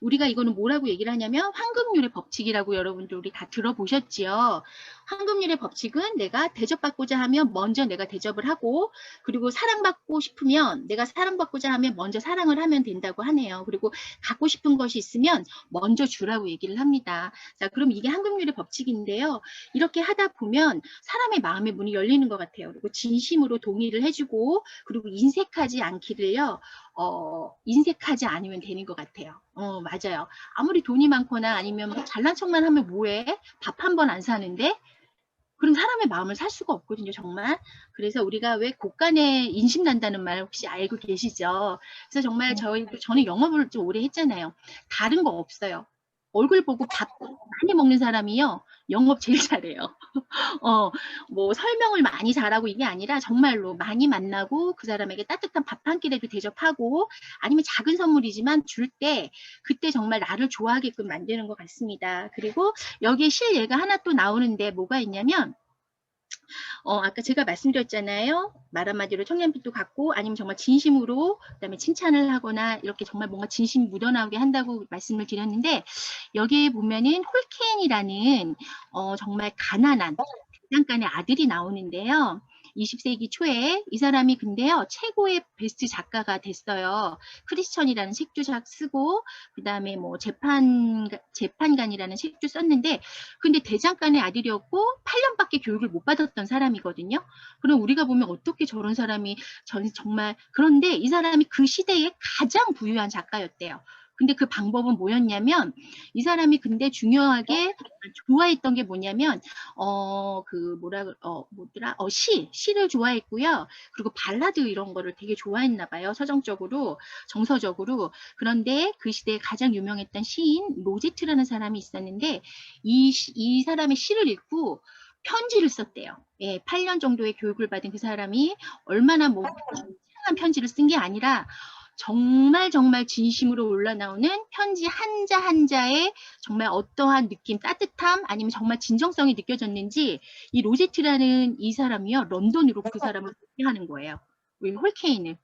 우리가 이거는 뭐라고 얘기를 하냐면 황금률의 법칙이라고 여러분들 우리 다 들어보셨지요. 황금률의 법칙은 내가 대접받고자 하면 먼저 내가 대접을 하고 그리고 사랑받고 싶으면 내가 사랑받고자 하면 먼저 사랑을 하면 된다고 하네요. 그리고 갖고 싶은 것이 있으면 먼저 주라고 얘기를 합니다. 자, 그럼 이게 황금률의 법칙인데요. 이렇게 하다 보면 사람의 마음의 문이 열리는 것 같아요. 그리고 진심으로 동의를 해주고 그리고 인색하지 않기를요. 인색하지 않으면 되는 것 같아요. 맞아요. 아무리 돈이 많거나 아니면 뭐 잘난 척만 하면 뭐해? 밥 한 번 안 사는데? 그럼 사람의 마음을 살 수가 없거든요, 정말. 그래서 우리가 왜 곳간에 인심 난다는 말 혹시 알고 계시죠? 그래서 정말 저는 영업을 좀 오래 했잖아요. 다른 거 없어요. 얼굴 보고 밥 많이 먹는 사람이요. 영업 제일 잘해요. 뭐 설명을 많이 잘하고 이게 아니라 정말로 많이 만나고 그 사람에게 따뜻한 밥 한 끼라도 대접하고 아니면 작은 선물이지만 줄 때 그때 정말 나를 좋아하게끔 만드는 것 같습니다. 그리고 여기에 실예가 하나 또 나오는데 뭐가 있냐면 아까 제가 말씀드렸잖아요. 말 한마디로 청량빛도 갖고 아니면 정말 진심으로 그다음에 칭찬을 하거나 이렇게 정말 뭔가 진심이 묻어나오게 한다고 말씀을 드렸는데 여기에 보면은 홀켄이라는 정말 가난한 대장간의 아들이 나오는데요. 20세기 초에 이 사람이 근데요 최고의 베스트 작가가 됐어요. 크리스천이라는 책도 쓰고 그다음에 뭐 재판관이라는 책도 썼는데 근데 대장간의 아들이었고 8년밖에 교육을 못 받았던 사람이거든요. 그럼 우리가 보면 어떻게 저런 사람이 정말 그런데 이 사람이 그 시대에 가장 부유한 작가였대요. 근데 그 방법은 뭐였냐면 이 사람이 근데 중요하게 좋아했던 게 뭐냐면 시를 좋아했고요. 그리고 발라드 이런 거를 되게 좋아했나 봐요. 서정적으로 정서적으로. 그런데 그 시대에 가장 유명했던 시인 로제트라는 사람이 있었는데 이 사람의 시를 읽고 편지를 썼대요. 예, 8년 정도의 교육을 받은 그 사람이 얼마나 뭐 다양한 편지를 쓴 게 아니라 정말 진심으로 올라나오는 편지 한자 한자에 정말 어떠한 느낌, 따뜻함 아니면 정말 진정성이 느껴졌는지 이 로제트라는 이 사람이요. 런던으로 그 사람을 소개하는 거예요. 우리 홀케인을.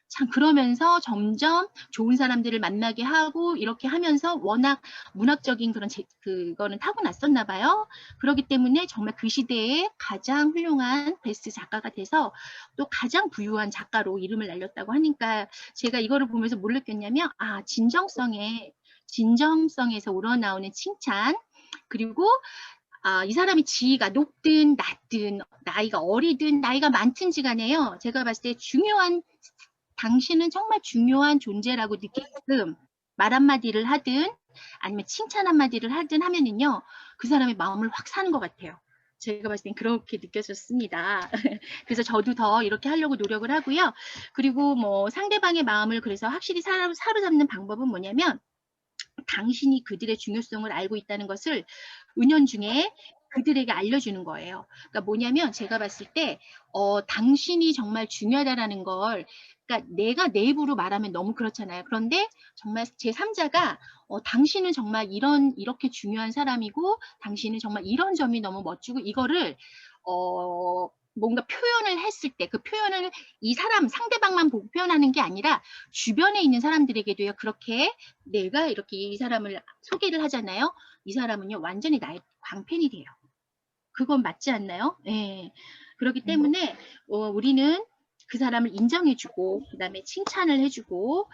참 그러면서 점점 좋은 사람들을 만나게 하고 이렇게 하면서 워낙 문학적인 그거는 타고났었나 봐요. 그렇기 때문에 정말 그 시대에 가장 훌륭한 베스트 작가가 돼서 또 가장 부유한 작가로 이름을 날렸다고 하니까 제가 이거를 보면서 뭘 느꼈냐면 진정성에서 우러나오는 칭찬 그리고 이 사람이 지위가 높든 낮든 나이가 어리든 나이가 많든지 간에요. 제가 봤을 때 당신은 정말 중요한 존재라고 느끼게끔 말 한마디를 하든 아니면 칭찬 한마디를 하든 하면은요. 그 사람의 마음을 확 사는 것 같아요. 제가 봤을 땐 그렇게 느껴졌습니다. 그래서 저도 더 이렇게 하려고 노력을 하고요. 그리고 뭐 상대방의 마음을 그래서 확실히 사로잡는 방법은 뭐냐면 당신이 그들의 중요성을 알고 있다는 것을 은연중에 그들에게 알려주는 거예요. 그러니까 뭐냐면 제가 봤을 때 당신이 정말 중요하다라는 걸 그러니까 내가 내 입으로 말하면 너무 그렇잖아요. 그런데 정말 제3자가 당신은 정말 이렇게 중요한 사람이고 당신은 정말 이런 점이 너무 멋지고 이거를 뭔가 표현을 했을 때 그 표현을 이 사람 상대방만 보고 표현하는 게 아니라 주변에 있는 사람들에게도요. 그렇게 내가 이렇게 이 사람을 소개를 하잖아요. 이 사람은요. 완전히 나의 광팬이 돼요. 그건 맞지 않나요? 예. 그렇기 때문에 우리는 그 사람을 인정해주고 그다음에 칭찬을 해주고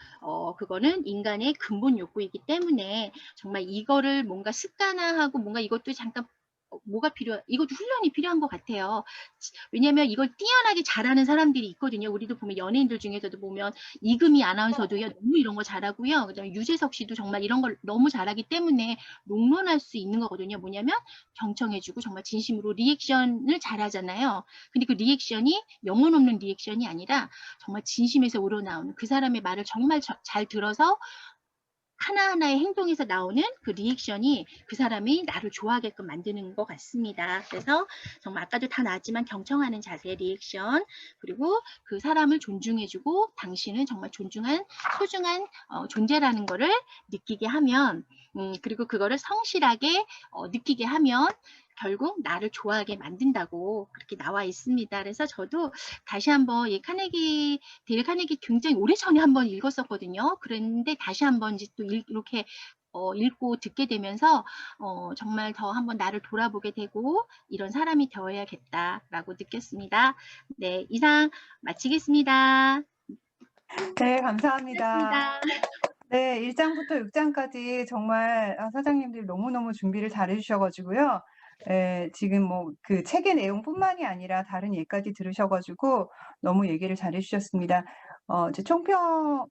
그거는 인간의 근본 욕구이기 때문에 정말 이거를 뭔가 습관화하고 뭔가 이것도 잠깐 이것도 훈련이 필요한 것 같아요. 왜냐하면 이걸 뛰어나게 잘하는 사람들이 있거든요. 우리도 보면 연예인들 중에서도 보면 이금희 아나운서도요. 너무 이런 거 잘하고요. 그다음에 유재석 씨도 정말 이런 걸 너무 잘하기 때문에 롱런할 수 있는 거거든요. 뭐냐면 경청해주고 정말 진심으로 리액션을 잘하잖아요. 근데 그 리액션이 영혼 없는 리액션이 아니라 정말 진심에서 우러나오는 그 사람의 말을 정말 잘 들어서 하나하나의 행동에서 나오는 그 리액션이 그 사람이 나를 좋아하게끔 만드는 것 같습니다. 그래서 정말 아까도 다 나왔지만 경청하는 자세, 리액션, 그리고 그 사람을 존중해주고 당신은 정말 소중한 존재라는 거를 느끼게 하면 그리고 그거를 성실하게 느끼게 하면 결국 나를 좋아하게 만든다고 그렇게 나와 있습니다. 그래서 저도 다시 한번 데일 카네기 굉장히 오래전에 한번 읽었었거든요. 그랬는데 다시 한번 이제 또 이렇게 읽고 듣게 되면서 정말 더 한번 나를 돌아보게 되고 이런 사람이 되어야겠다라고 느꼈습니다. 네, 이상 마치겠습니다. 네, 감사합니다. 고맙습니다. 네, 1장부터 6장까지 정말 사장님들이 너무너무 준비를 잘 해주셔가지고요. 지금 뭐 그 책의 내용뿐만이 아니라 다른 예까지 들으셔가지고 너무 얘기를 잘 해주셨습니다. 이제 총평,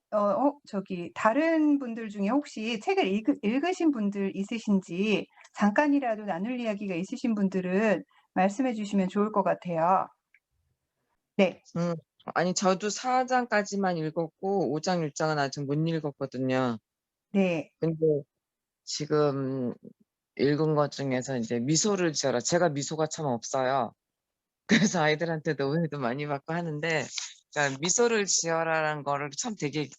다른 분들 중에 혹시 책을 읽으신 분들 있으신지 잠깐이라도 나눌 이야기가 있으신 분들은 말씀해 주시면 좋을 것 같아요. 네. 아니, 저도 4장까지만 읽었고, 5장, 6장은 아직 못 읽었거든요. 네. 근데 지금 읽은 것 중에서 이제 미소를 지어라. 제가 미소가 참 없어요. 그래서 아이들한테도 오해도 많이 받고 하는데, 그러니까 미소를 지어라라는 거를 참 되게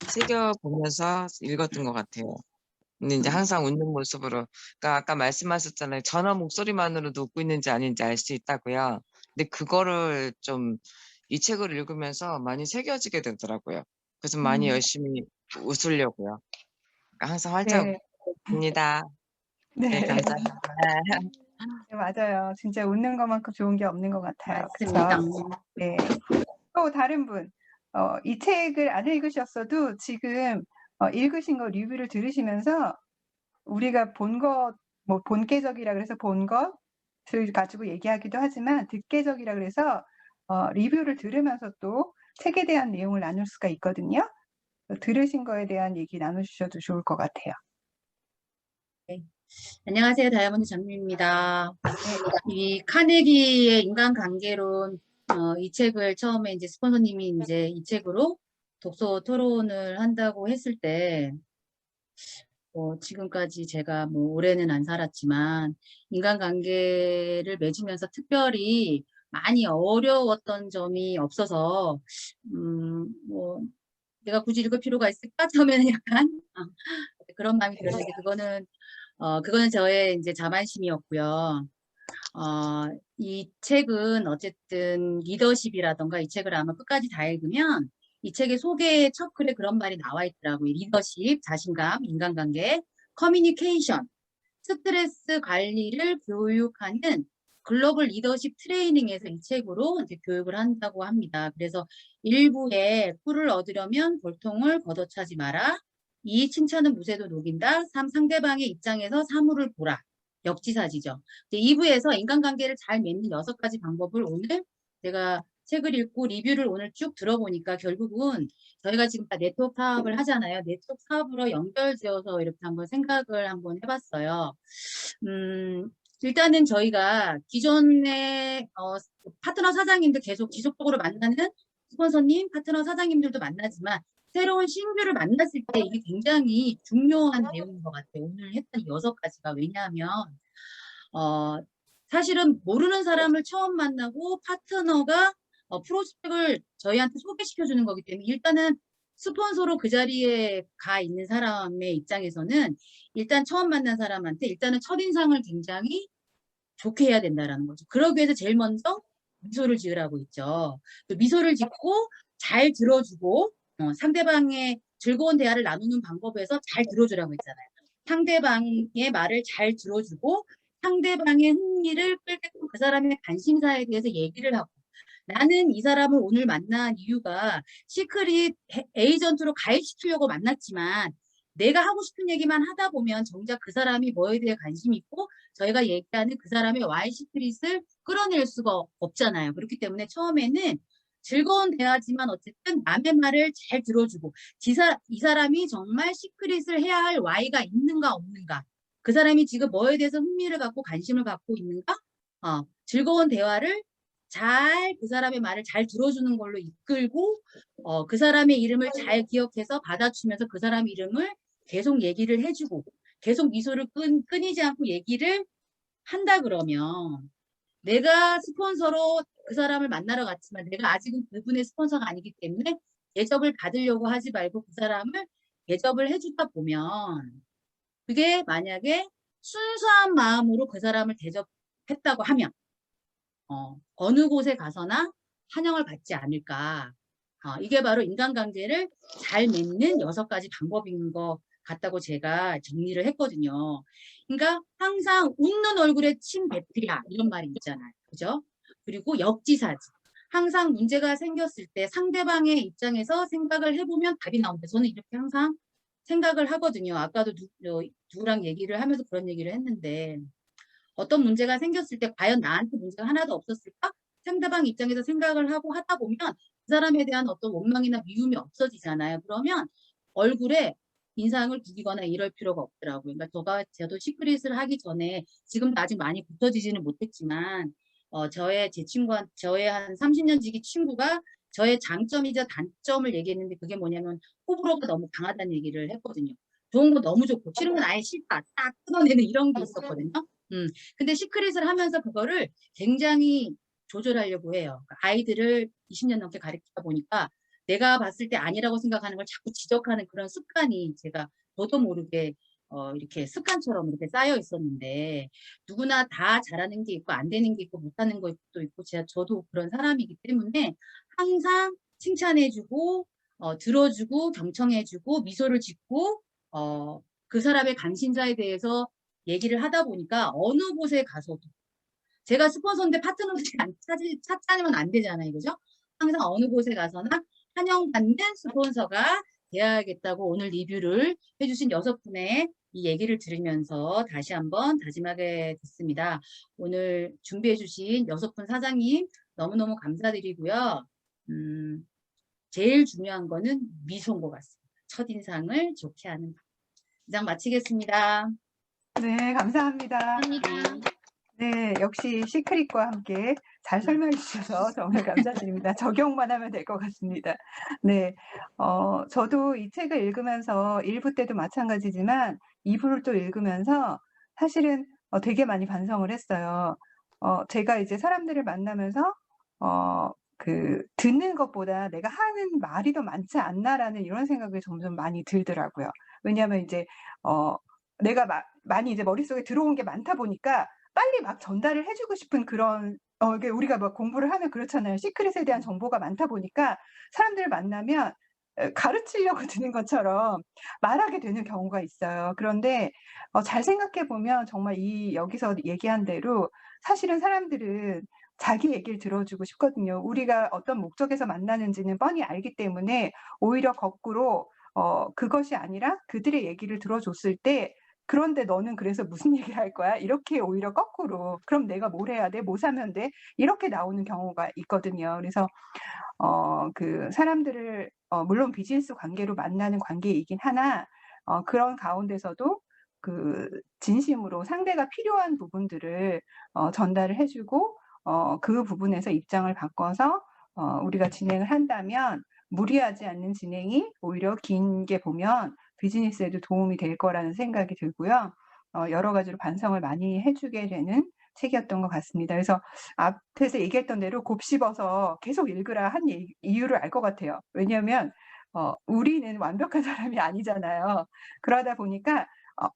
새겨보면서 읽었던 것 같아요. 근데 이제 항상 웃는 모습으로, 그러니까 아까 말씀하셨잖아요. 전화 목소리만으로도 웃고 있는지 아닌지 알 수 있다고요. 근데 그거를 좀 이 책을 읽으면서 많이 새겨지게 되더라고요. 그래서 많이 열심히 웃으려고요. 그러니까 항상 활짝 네. 웃습니다. 네, 네. 감사합니다. 네, 맞아요. 진짜 웃는 것만큼 좋은 게 없는 것 같아요. 맞습니다. 그쵸? 네. 또 다른 분, 이 책을 안 읽으셨어도 지금 읽으신 거 리뷰를 들으시면서 우리가 본 것, 뭐 본계적이라 그래서 본 것을 가지고 얘기하기도 하지만 듣계적이라 그래서 리뷰를 들으면서 또 책에 대한 내용을 나눌 수가 있거든요. 들으신 거에 대한 얘기 나눠주셔도 좋을 것 같아요. 안녕하세요. 다이아몬드 장미입니다. 이 카네기의 인간관계론 이 책을 처음에 이제 스폰서님이 이제 이 책으로 독서 토론을 한다고 했을 때 지금까지 제가 뭐 올해는 안 살았지만 인간관계를 맺으면서 특별히 많이 어려웠던 점이 없어서 뭐 내가 굳이 읽을 필요가 있을까? 처음에는 약간 그런 마음이 들었는데 그거는 저의 이제 자만심이었고요. 이 책은 어쨌든 리더십이라던가 이 책을 아마 끝까지 다 읽으면 이 책의 소개 첫 글에 그런 말이 나와 있더라고요. 리더십, 자신감, 인간관계, 커뮤니케이션, 스트레스 관리를 교육하는 글로벌 리더십 트레이닝에서 이 책으로 이제 교육을 한다고 합니다. 그래서 1부에 꿀을 얻으려면 골통을 걷어차지 마라. 2. 칭찬은 무쇠도 녹인다. 3. 상대방의 입장에서 사물을 보라. 역지사지죠. 2부에서 인간관계를 잘 맺는 6가지 방법을 오늘 제가 책을 읽고 리뷰를 오늘 쭉 들어보니까 결국은 저희가 지금 다 네트워크 사업을 하잖아요. 네트워크 사업으로 연결지어서 이렇게 한번 생각을 한번 해봤어요. 일단은 저희가 기존의 파트너 사장님들 계속 지속적으로 만나는 스폰서님, 파트너 사장님들도 만나지만 새로운 신규를 만났을 때 이게 굉장히 중요한 내용인 것 같아요. 오늘 했던 6가지가. 왜냐하면 사실은 모르는 사람을 처음 만나고 파트너가 프로젝트를 저희한테 소개시켜 주는 거기 때문에 일단은 스폰서로 그 자리에 가 있는 사람의 입장에서는 일단 처음 만난 사람한테 일단은 첫인상을 굉장히 좋게 해야 된다라는 거죠. 그러기 위해서 제일 먼저 미소를 지으라고 있죠. 또 미소를 짓고 잘 들어주고 상대방의 즐거운 대화를 나누는 방법에서 잘 들어주라고 했잖아요. 상대방의 말을 잘 들어주고 상대방의 흥미를 끌게끔 그 사람의 관심사에 대해서 얘기를 하고 나는 이 사람을 오늘 만난 이유가 시크릿 에이전트로 가입시키려고 만났지만 내가 하고 싶은 얘기만 하다 보면 정작 그 사람이 뭐에 대해 관심이 있고 저희가 얘기하는 그 사람의 와이 시크릿을 끌어낼 수가 없잖아요. 그렇기 때문에 처음에는 즐거운 대화지만 어쨌든 남의 말을 잘 들어주고 이 사람이 정말 시크릿을 해야 할 와이가 있는가 없는가 그 사람이 지금 뭐에 대해서 흥미를 갖고 관심을 갖고 있는가 즐거운 대화를 그 사람의 말을 잘 들어주는 걸로 이끌고 그 사람의 이름을 잘 기억해서 받아주면서 그 사람 이름을 계속 얘기를 해주고 계속 미소를 끊이지 않고 얘기를 한다 그러면 내가 스폰서로 그 사람을 만나러 갔지만 내가 아직은 그분의 스폰서가 아니기 때문에 대접을 받으려고 하지 말고 그 사람을 대접을 해주다 보면 그게 만약에 순수한 마음으로 그 사람을 대접했다고 하면 어느 곳에 가서나 환영을 받지 않을까. 이게 바로 인간관계를 잘 맺는 6가지 방법인 것 같다고 제가 정리를 했거든요. 그러니까 항상 웃는 얼굴에 침 뱉으랴 이런 말이 있잖아요. 그죠? 그리고 역지사지. 항상 문제가 생겼을 때 상대방의 입장에서 생각을 해보면 답이 나온다. 저는 이렇게 항상 생각을 하거든요. 아까도 누구랑 얘기를 하면서 그런 얘기를 했는데 어떤 문제가 생겼을 때 과연 나한테 문제가 하나도 없었을까? 상대방 입장에서 생각을 하고 하다 보면 그 사람에 대한 어떤 원망이나 미움이 없어지잖아요. 그러면 얼굴에 인상을 구기거나 이럴 필요가 없더라고요. 그러니까 저도 시크릿을 하기 전에 지금도 아직 많이 붙어지지는 못했지만 제 친구한 저의 한 30년 지기 친구가 저의 장점이자 단점을 얘기했는데 그게 뭐냐면 호불호가 너무 강하다는 얘기를 했거든요. 좋은 건 너무 좋고 싫은 건 아예 싫다. 딱 끊어내는 이런 게 있었거든요. 근데 시크릿을 하면서 그거를 굉장히 조절하려고 해요. 아이들을 20년 넘게 가르치다 보니까 내가 봤을 때 아니라고 생각하는 걸 자꾸 지적하는 그런 습관이 제가 저도 모르게 이렇게 습관처럼 이렇게 쌓여 있었는데 누구나 다 잘하는 게 있고 안 되는 게 있고 못하는 것도 있고 저도 그런 사람이기 때문에 항상 칭찬해주고 들어주고 경청해주고 미소를 짓고 그 사람의 관심사에 대해서 얘기를 하다 보니까 어느 곳에 가서도 제가 스폰서인데 파트너들이 찾아내면 안 되잖아요. 그죠? 항상 어느 곳에 가서나 환영받는 스폰서가 되어야겠다고 오늘 리뷰를 해주신 6분의 이 얘기를 들으면서 다시 한번 다짐하게 됐습니다. 오늘 준비해주신 6분 사장님 너무너무 감사드리고요. 제일 중요한 거는 미소인 것 같습니다. 첫인상을 좋게 하는 것. 이상 마치겠습니다. 네, 감사합니다. 감사합니다. 네, 역시 시크릿과 함께 잘 설명해 주셔서 정말 감사드립니다. 적용만 하면 될 것 같습니다. 네, 저도 이 책을 읽으면서 1부 때도 마찬가지지만 2부를 또 읽으면서 사실은 되게 많이 반성을 했어요. 제가 이제 사람들을 만나면서 듣는 것보다 내가 하는 말이 더 많지 않나라는 이런 생각이 점점 많이 들더라고요. 왜냐하면 이제 내가 많이 이제 머릿속에 들어온 게 많다 보니까 빨리 막 전달을 해주고 싶은 그런 이게 우리가 막 공부를 하면 그렇잖아요. 시크릿에 대한 정보가 많다 보니까 사람들을 만나면 가르치려고 드는 것처럼 말하게 되는 경우가 있어요. 그런데 잘 생각해 보면 정말 여기서 얘기한 대로 사실은 사람들은 자기 얘기를 들어주고 싶거든요. 우리가 어떤 목적에서 만나는지는 뻔히 알기 때문에 오히려 거꾸로 그것이 아니라 그들의 얘기를 들어줬을 때 그런데 너는 그래서 무슨 얘기를 할 거야? 이렇게 오히려 거꾸로 그럼 내가 뭘 해야 돼? 뭐 사면 돼? 이렇게 나오는 경우가 있거든요. 그래서 사람들을 물론 비즈니스 관계로 만나는 관계이긴 하나 그런 가운데서도 진심으로 상대가 필요한 부분들을 전달을 해주고 그 부분에서 입장을 바꿔서 우리가 진행을 한다면 무리하지 않는 진행이 오히려 긴 게 보면 비즈니스에도 도움이 될 거라는 생각이 들고요. 여러 가지로 반성을 많이 해주게 되는 책이었던 것 같습니다. 그래서 앞에서 얘기했던 대로 곱씹어서 계속 읽으라 한 이유를 알 것 같아요. 왜냐하면 우리는 완벽한 사람이 아니잖아요. 그러다 보니까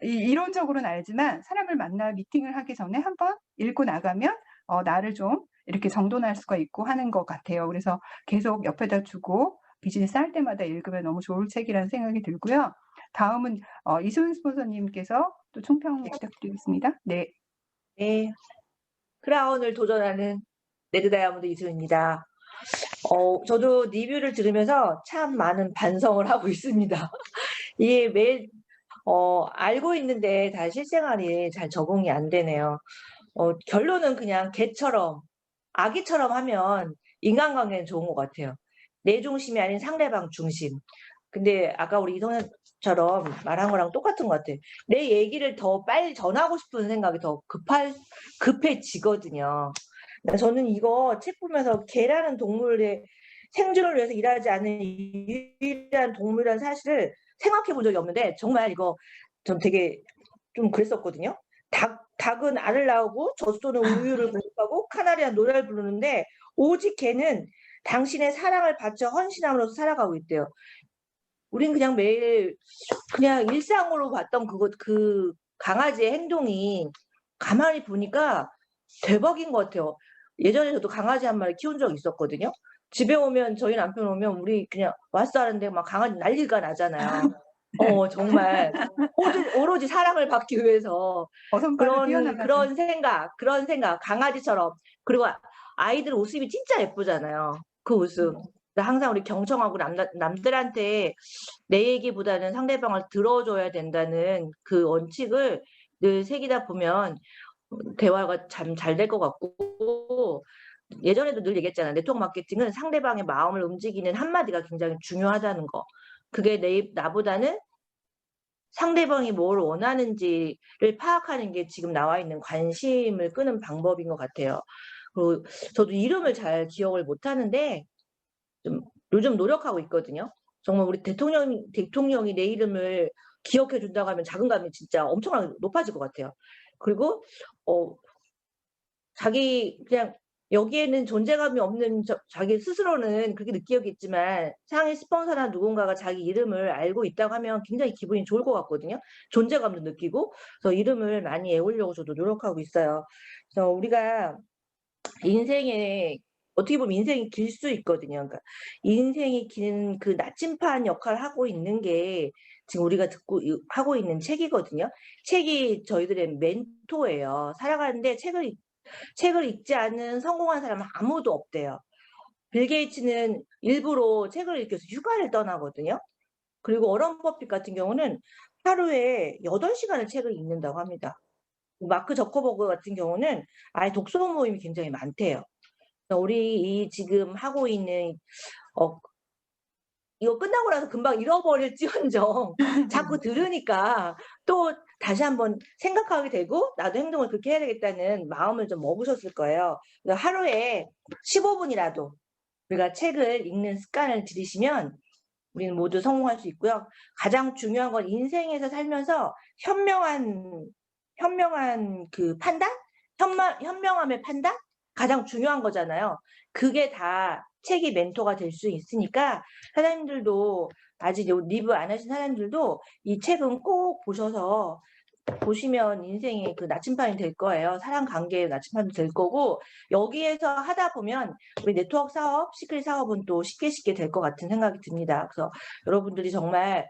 이론적으로는 알지만 사람을 만나 미팅을 하기 전에 한번 읽고 나가면 나를 좀 이렇게 정돈할 수가 있고 하는 것 같아요. 그래서 계속 옆에다 두고 비즈니스 할 때마다 읽으면 너무 좋을 책이라는 생각이 들고요. 다음은 이소윤 스폰서님께서 또 총평 부탁드리겠습니다. 네. 네, 크라운을 도전하는 레드 다이아몬드 이소윤입니다. 저도 리뷰를 들으면서 참 많은 반성을 하고 있습니다. 이게 매일 알고 있는데 다 실생활이 잘 적응이 안 되네요. 결론은 그냥 개처럼 아기처럼 하면 인간관계는 좋은 것 같아요. 내 중심이 아닌 상대방 중심. 근데 아까 우리 이성현처럼 말한 거랑 똑같은 것 같아요. 내 얘기를 더 빨리 전하고 싶은 생각이 더 급해지거든요. 저는 이거 책 보면서 개라는 동물의 생존을 위해서 일하지 않는 유일한 동물이라는 사실을 생각해 본 적이 없는데 정말 이거 전 되게 좀 그랬었거든요. 닭은 알을 낳고 젖소는 우유를 공급하고 카나리아는 노래를 부르는데 오직 개는 당신의 사랑을 바쳐 헌신함으로써 살아가고 있대요. 우린 그냥 매일 그냥 일상으로 봤던 그 강아지의 행동이 가만히 보니까 대박인 것 같아요. 예전에 저도 강아지 한 마리 키운 적이 있었거든요. 집에 오면 저희 남편 오면 우리 그냥 왔어 하는데 막 강아지 난리가 나잖아요. 정말 오로지 사랑을 받기 위해서 그런 생각 강아지처럼. 그리고 아이들 모습이 진짜 예쁘잖아요. 그 모습. 항상 우리 경청하고 남들한테 내 얘기보다는 상대방을 들어줘야 된다는 그 원칙을 늘 새기다 보면 대화가 참 잘 될 것 같고, 예전에도 늘 얘기했잖아요. 네트워크 마케팅은 상대방의 마음을 움직이는 한마디가 굉장히 중요하다는 거. 그게 나보다는 상대방이 뭘 원하는지를 파악하는 게 지금 나와 있는 관심을 끄는 방법인 것 같아요. 그리고 저도 이름을 잘 기억을 못 하는데 좀 요즘 노력하고 있거든요. 정말 우리 대통령이 내 이름을 기억해 준다고 하면 자긍감이 진짜 엄청나게 높아질 것 같아요. 그리고 자기 그냥 여기에는 존재감이 없는 자기 스스로는 그렇게 느끼겠지만 상위 스폰서나 누군가가 자기 이름을 알고 있다고 하면 굉장히 기분이 좋을 것 같거든요. 존재감도 느끼고. 그래서 이름을 많이 외우려고 저도 노력하고 있어요. 그래서 우리가 인생에 어떻게 보면 인생이 길 수 있거든요. 그러니까 인생이 긴 그 나침반 역할을 하고 있는 게 지금 우리가 하고 있는 책이거든요. 책이 저희들의 멘토예요. 살아가는데 책을 책을 읽지 않는 성공한 사람은 아무도 없대요. 빌 게이츠는 일부러 책을 읽기 위해서 휴가를 떠나거든요. 그리고 워런 버핏 같은 경우는 하루에 8시간을 책을 읽는다고 합니다. 마크 저커버그 같은 경우는 아예 독서 모임이 굉장히 많대요. 우리 이 지금 하고 있는 이거 끝나고 나서 금방 잃어버릴지언정 자꾸 들으니까 또 다시 한번 생각하게 되고 나도 행동을 그렇게 해야 되겠다는 마음을 좀 먹으셨을 거예요. 그래서 하루에 15분이라도 우리가 책을 읽는 습관을 들이시면 우리는 모두 성공할 수 있고요. 가장 중요한 건 인생에서 살면서 현명한 그 판단? 현명함의 판단? 가장 중요한 거잖아요. 그게 다 책이 멘토가 될 수 있으니까 사장님들도 아직 리뷰 안 하신 사람들도 이 책은 꼭 보시면 인생의 그 나침반이 될 거예요. 사람 관계의 나침반도 될 거고 여기에서 하다 보면 우리 네트워크 사업, 시크릿 사업은 또 쉽게 될 것 같은 생각이 듭니다. 그래서 여러분들이 정말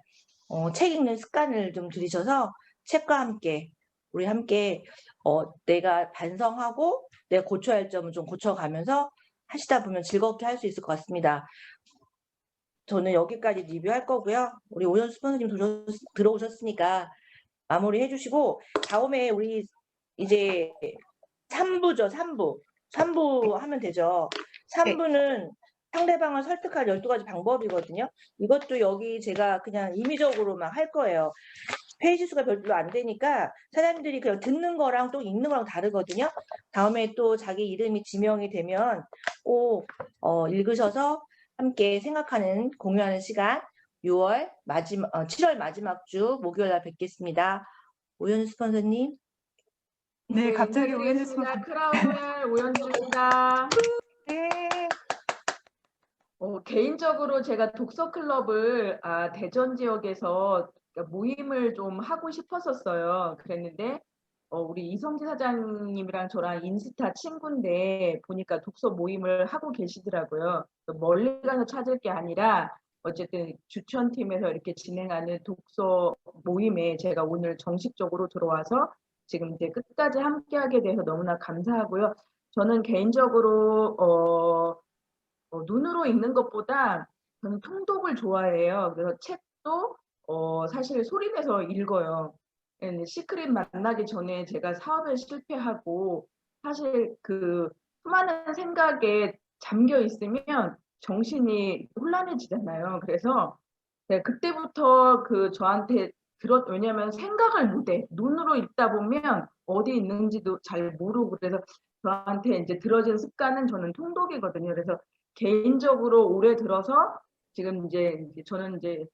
책 읽는 습관을 좀 들이셔서 책과 함께 우리 함께 내가 반성하고 내가 고쳐야 할 점을 좀 고쳐가면서 하시다 보면 즐겁게 할 수 있을 것 같습니다. 저는 여기까지 리뷰할 거고요. 우리 오연수 스폰서님 들어오셨으니까 마무리 해주시고 다음에 우리 이제 3부죠. 3부 하면 되죠. 3부는 상대방을 설득할 12가지 방법이거든요. 이것도 여기 제가 그냥 임의적으로 막 할 거예요. 페이지 수가 별로 안 되니까 사람들이 그냥 듣는 거랑 또 읽는 거랑 다르거든요. 다음에 또 자기 이름이 지명이 되면 꼭 읽으셔서 함께 생각하는 공유하는 시간 7월 마지막 주 목요일 날 뵙겠습니다. 오연수 스폰서님. 네, 갑자기 오연수 스폰서. 크라운웰 오연주입니다. 네. 개인적으로 제가 독서 클럽을 대전 지역에서 모임을 좀 하고 싶었었어요. 그랬는데 우리 이성지 사장님이랑 저랑 인스타 친구인데 보니까 독서 모임을 하고 계시더라고요. 멀리 가서 찾을 게 아니라 어쨌든 주천팀에서 이렇게 진행하는 독서 모임에 제가 오늘 정식적으로 들어와서 지금 이제 끝까지 함께하게 돼서 너무나 감사하고요. 저는 개인적으로 눈으로 읽는 것보다 저는 통독을 좋아해요. 그래서 책도 사실 소리내서 읽어요. 시크릿 만나기 전에 제가 사업에 실패하고 사실 그 수많은 생각에 잠겨 있으면 정신이 혼란해지잖아요. 그래서 제가 그때부터 저한테 왜냐면 생각을 못해. 눈으로 읽다 보면 어디 있는지도 잘 모르고 그래서 저한테 이제 들어진 습관은 저는 통독이거든요. 그래서 개인적으로 올해 들어서 지금 이제 저는 이제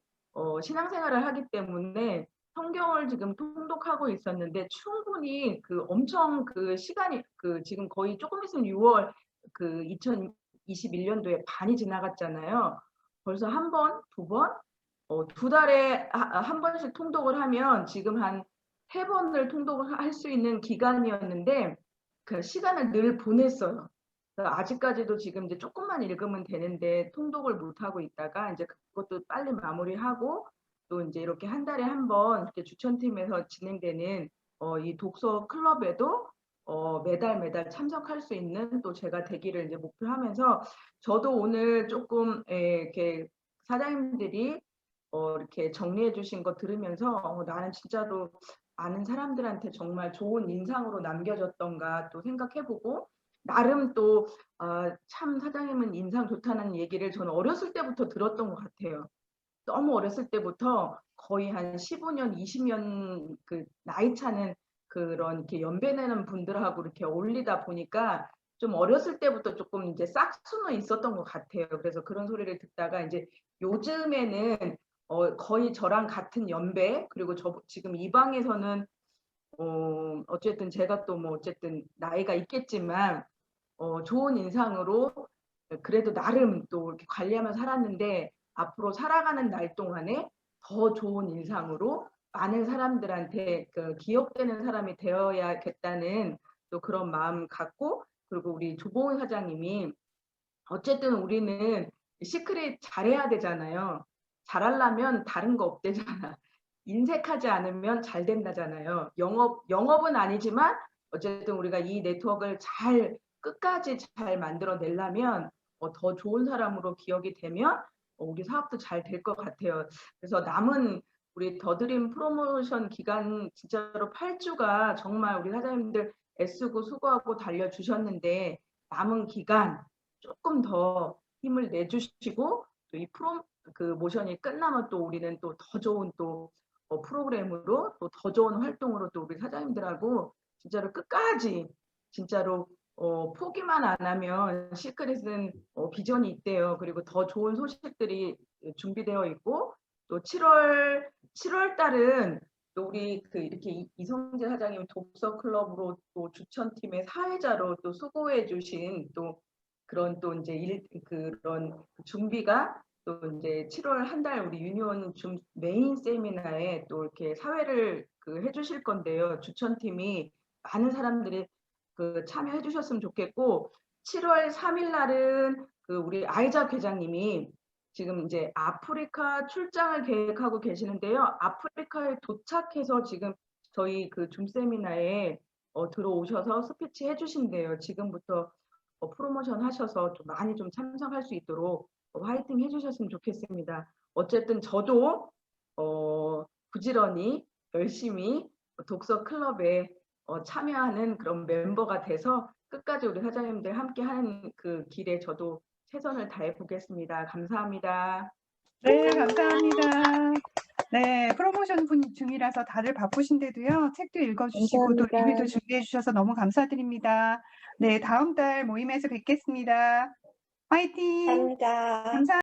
신앙생활을 하기 때문에 성경을 지금 통독하고 있었는데 충분히 엄청 시간이 지금 거의 조금 있으면 6월 2021년도에 반이 지나갔잖아요. 벌써 한 번, 두 번, 2달에 한 번씩 통독을 하면 지금 한 3번을 통독을 할 수 있는 기간이었는데 그 시간을 늘 보냈어요. 아직까지도 지금 이제 조금만 읽으면 되는데 통독을 못 하고 있다가 이제 그것도 빨리 마무리하고 또 이제 이렇게 한 달에 한 번 이렇게 주천팀에서 진행되는 이 독서 클럽에도 매달 참석할 수 있는 또 제가 되기를 이제 목표하면서 저도 오늘 조금 이렇게 사장님들이 이렇게 정리해 주신 거 들으면서 나는 진짜로 아는 사람들한테 정말 좋은 인상으로 남겨졌던가 또 생각해보고 나름 또 참 사장님은 인상 좋다는 얘기를 저는 어렸을 때부터 들었던 것 같아요. 너무 어렸을 때부터 거의 한 15년, 20년 나이 차는 그런 이렇게 연배내는 분들하고 이렇게 어울리다 보니까 좀 어렸을 때부터 조금 이제 싹수는 있었던 것 같아요. 그래서 그런 소리를 듣다가 이제 요즘에는 거의 저랑 같은 연배 그리고 지금 이 방에서는 어쨌든 제가 또 뭐 어쨌든 나이가 있겠지만 좋은 인상으로 그래도 나름 또 이렇게 관리하면서 살았는데 앞으로 살아가는 날 동안에 더 좋은 인상으로 많은 사람들한테 기억되는 사람이 되어야겠다는 또 그런 마음 갖고 그리고 우리 조봉훈 사장님이 어쨌든 우리는 시크릿 잘해야 되잖아요. 잘하려면 다른 거 없대잖아. 인색하지 않으면 잘 된다잖아요. 영업은 아니지만 어쨌든 우리가 이 네트워크를 끝까지 잘 만들어내려면 더 좋은 사람으로 기억이 되면 우리 사업도 잘 될 것 같아요. 그래서 남은 우리 더드림 프로모션 기간 진짜로 8주가 정말 우리 사장님들 애쓰고 수고하고 달려주셨는데 남은 기간 조금 더 힘을 내주시고 또 이 모션이 끝나면 또 우리는 또 더 좋은 또 프로그램으로 또 더 좋은 활동으로 또 우리 사장님들하고 진짜로 끝까지 진짜로 포기만 안 하면 시크릿은 비전이 있대요. 그리고 더 좋은 소식들이 준비되어 있고 또 7월 달은 또 우리 이렇게 이성재 사장님 독서 클럽으로 또 추천팀의 사회자로 또 수고해 주신 또 그런 또 이제 그런 준비가 또 이제 7월 한 달 우리 유니온 메인 세미나에 또 이렇게 사회를 해주실 건데요. 추천팀이 많은 사람들이 참여해 주셨으면 좋겠고 7월 3일 날은 우리 아이작 회장님이 지금 이제 아프리카 출장을 계획하고 계시는데요. 아프리카에 도착해서 지금 저희 줌 세미나에 들어오셔서 스피치 해주신대요. 지금부터 프로모션 하셔서 좀 많이 좀 참석할 수 있도록 화이팅 해주셨으면 좋겠습니다. 어쨌든 저도 부지런히 열심히 독서 클럽에 참여하는 그런 멤버가 돼서 끝까지 우리 사장님들 함께하는 길에 저도 최선을 다해 보겠습니다. 감사합니다. 네, 감사합니다. 네, 프로모션 중이라서 다들 바쁘신데도요. 책도 읽어주시고 또 리뷰도 준비해 주셔서 너무 감사드립니다. 네, 다음 달 모임에서 뵙겠습니다. 화이팅! 감사합니다. 감사합니다.